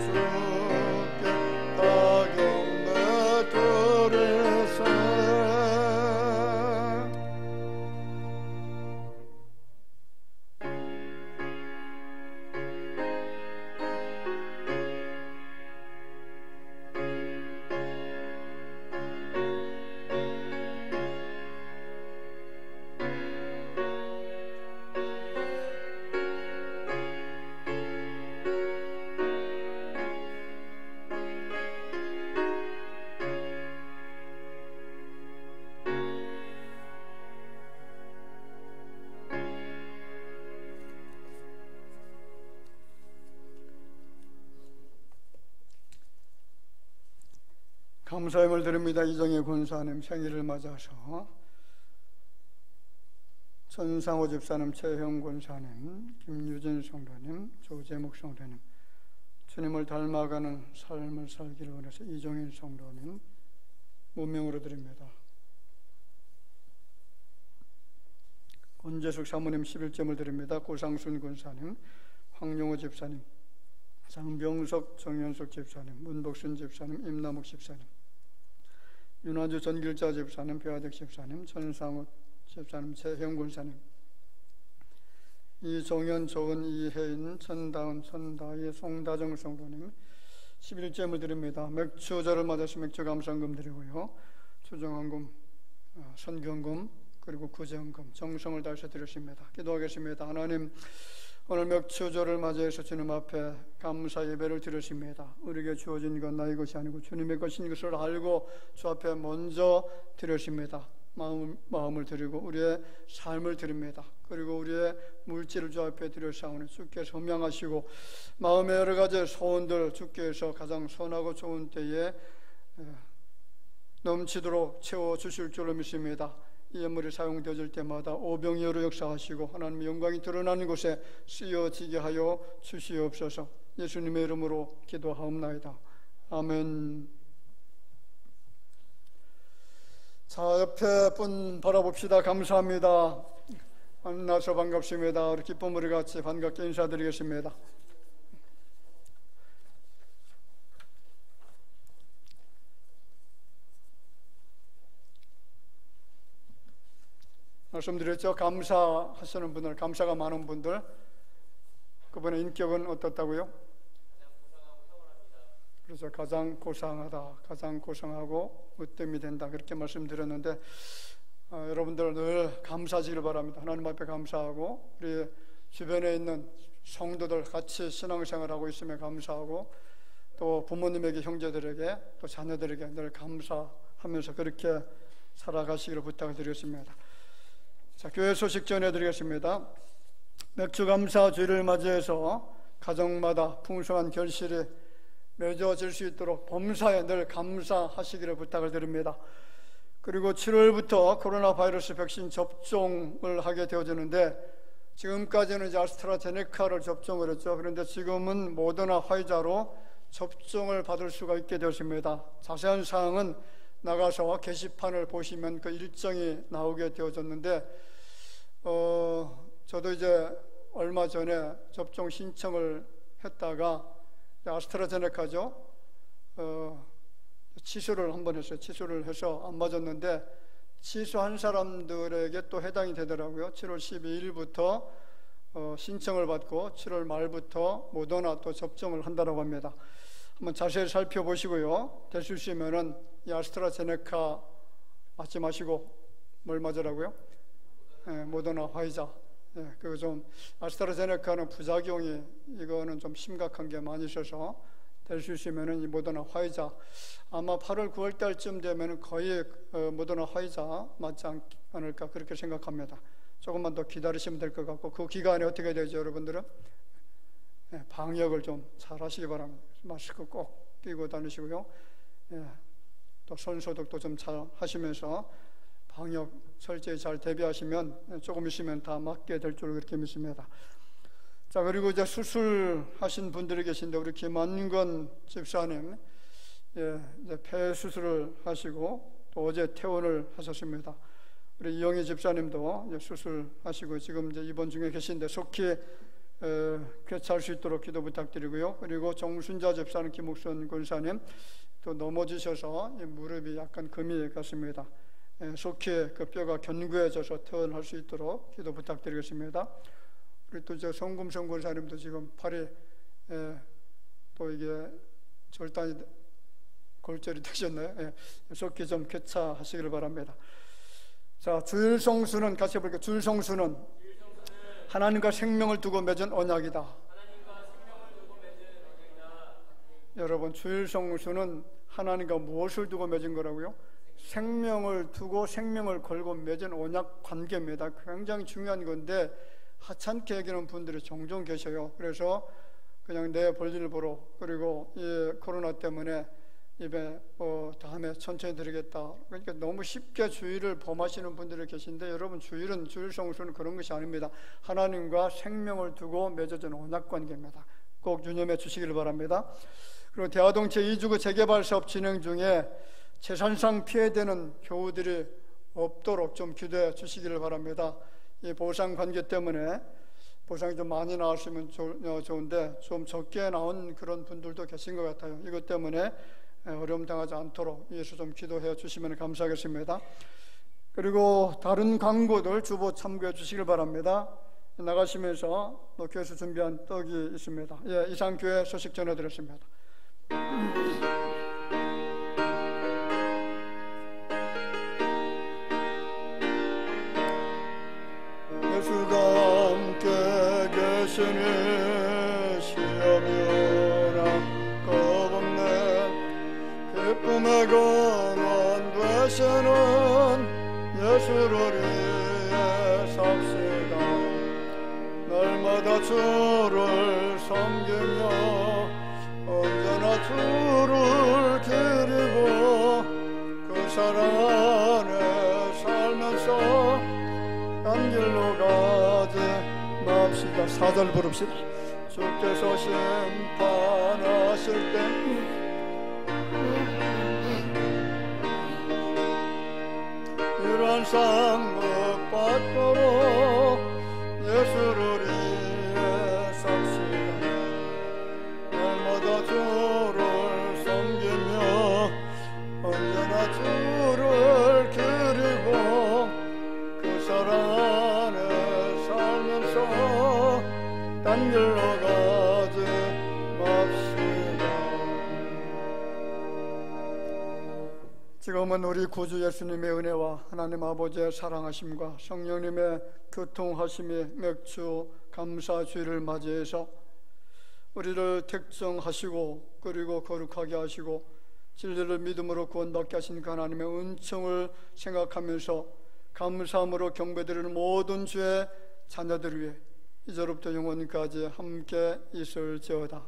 감사함을 드립니다. 이정희 권사님 생일을 맞아서 천상호 집사님, 최형 권사님, 김유진 성도님, 조재목 성도님, 주님을 닮아가는 삶을 살기를 원해서 이정인 성도님 문명으로 드립니다. 권재숙 사모님 11점을 드립니다. 고상순 권사님, 황용호 집사님, 장병석, 정현석 집사님, 문복순 집사님, 임남욱 집사님, 윤화주 전길자 집사님, 배화덕 집사님, 전상욱 집사님, 최형 군사님, 이종현, 조은, 이혜인, 천다은, 천다희, 송다정 성도님 11제물 드립니다. 맥주절을 맞아서 맥주 감사금 드리고요, 추정헌금, 선경금, 그리고 구제헌금, 정성을 다해서 드렸습니다. 기도하겠습니다. 하나님, 오늘 맥주절을 맞이해서 주님 앞에 감사 예배를 드렸습니다. 우리에게 주어진 건 나의 것이 아니고 주님의 것인 것을 알고 주 앞에 먼저 드렸습니다. 마음을 드리고 우리의 삶을 드립니다. 그리고 우리의 물질을 주 앞에 드렸사오니 주께서 흠양하시고 마음의 여러 가지 소원들 주께서 가장 선하고 좋은 때에 넘치도록 채워주실 줄로 믿습니다. 이 예물이 사용되어질 때마다 오병이어로 역사하시고 하나님의 영광이 드러나는 곳에 쓰여지게 하여 주시옵소서. 예수님의 이름으로 기도하옵나이다. 아멘. 자, 옆에 분 바라봅시다. 감사합니다. 만나서 반갑습니다. 우리 기쁨 우리 같이 반갑게 인사드리겠습니다. 말씀드렸죠. 감사하시는 분들, 감사가 많은 분들, 그분의 인격은 어떻다고요? 그래서 가장 고상하다, 가장 고상하고 으뜸이 된다, 그렇게 말씀드렸는데 여러분들 늘 감사하시길 바랍니다. 하나님 앞에 감사하고 우리 주변에 있는 성도들 같이 신앙생활하고 있으면 감사하고 또 부모님에게, 형제들에게, 또 자녀들에게 늘 감사하면서 그렇게 살아가시기를 부탁드리겠습니다. 자, 교회 소식 전해드리겠습니다. 맥주감사 주일을 맞이해서 가정마다 풍성한 결실이 맺어질 수 있도록 범사에 늘 감사하시기를 부탁을 드립니다. 그리고 7월부터 코로나 바이러스 백신 접종을 하게 되어지는데 지금까지는 이제 아스트라제네카를 접종을 했죠. 그런데 지금은 모더나 화이자로 접종을 받을 수가 있게 되었습니다. 자세한 사항은 나가서 게시판을 보시면 그 일정이 나오게 되어졌는데 저도 이제 얼마 전에 접종 신청을 했다가 아스트라제네카죠. 취소를 한번 했어요. 취소를 해서 안 맞았는데 취소한 사람들에게 또 해당이 되더라고요. 7월 12일부터 신청을 받고 7월 말부터 모더나 또 접종을 한다고 합니다. 한번 자세히 살펴보시고요. 될 수 있으면은 이 아스트라제네카 맞지 마시고 뭘 맞으라고요? 모더나 화이자. 그거 좀 아스트라제네카는 부작용이 이거는 좀 심각한 게 많이 있어서 될 수 있으면은 이 모더나 화이자 아마 8월 9월 달쯤 되면은 거의 모더나 화이자 맞지 않을까 그렇게 생각합니다. 조금만 더 기다리시면 될 것 같고 그 기간에 어떻게 되죠, 여러분들은? 방역을 좀 잘 하시기 바랍니다. 마스크 꼭 끼고 다니시고요. 또 손소독도 좀 잘 하시면서 방역 철저히 잘 대비하시면 조금 있으면 다 맞게 될 줄 그렇게 믿습니다. 자, 그리고 이제 수술하신 분들이 계신데 우리 김한건 집사님 이제 폐 수술을 하시고 또 어제 퇴원을 하셨습니다. 우리 이영희 집사님도 이제 수술하시고 지금 이제 입원 중에 계신데 속히 쾌차할 수 있도록 기도 부탁드리고요. 그리고 정순자 집사님, 김옥선 권사님 또 넘어지셔서 무릎이 약간 금이 갔습니다. 속히 그 뼈가 견고해져서 퇴원할 수 있도록 기도 부탁드리겠습니다. 그리고 또 저 송금성 권사님도 지금 팔이 또 이게 절단이 골절이 되셨나요? 속히 좀 쾌차하시기를 바랍니다. 자, 주일 성수는 같이 해볼게요. 주일 성수는 하나님과 생명을 두고 맺은 언약이다. 여러분, 주일 성수는 하나님과 무엇을 두고 맺은 거라고요? 생명을 두고 생명을 걸고 맺은 언약 관계입니다. 굉장히 중요한 건데 하찮게 여기는 분들이 종종 계셔요. 그래서 그냥 내 볼일 보러 그리고 이 코로나 때문에 입에 다음에 천천히 드리겠다. 그러니까 너무 쉽게 주일을 범하시는 분들이 계신데 여러분, 주일 성수는 그런 것이 아닙니다. 하나님과 생명을 두고 맺어진 언약관계입니다. 꼭 유념해 주시기를 바랍니다. 그리고 대화동 제2주구 재개발 사업 진행 중에 재산상 피해되는 교우들이 없도록 좀 기도해 주시기를 바랍니다. 이 보상 관계 때문에 보상이 좀 많이 나왔으면 좋은데 좀 적게 나온 그런 분들도 계신 것 같아요. 이것 때문에 어려움 당하지 않도록 위해서 좀 기도해 주시면 감사하겠습니다. 그리고 다른 광고들 주보 참고해 주시길 바랍니다. 나가시면서 교회에서 준비한 떡이 있습니다. 예, 이상 교회 소식 전해드렸습니다. 예수가 함께 계시니 시험이오나 겁없네. 기쁨의 근원 되시는 예수를 위해 삽시다. 날마다 주를 섬기며 언제나 주를 기리고 그 사랑 안에 살면서 딴 길로 가지 맙시다. 4절 부릅시다. 주께서 심판하실 때 이런 상급 받도록 예수를 위해 삽시다. 날마다 주를 섬기며 언제나 주를 기리고 그 사랑 안에 살면서 딴 길로 가지 맙시다. 지금은 우리 구주 예수님의 은혜와 하나님 아버지의 사랑하심과 성령님의 교통하심이 맥주 감사 주일을 맞이해서 우리를 택정하시고 그리고 거룩하게 하시고 진리를 믿음으로 구원받게 하신 그 하나님의 은총을 생각하면서 감사함으로 경배드리는 모든 주의 자녀들 위해 이제로부터 영원까지 함께 있을지어다.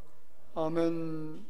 아멘.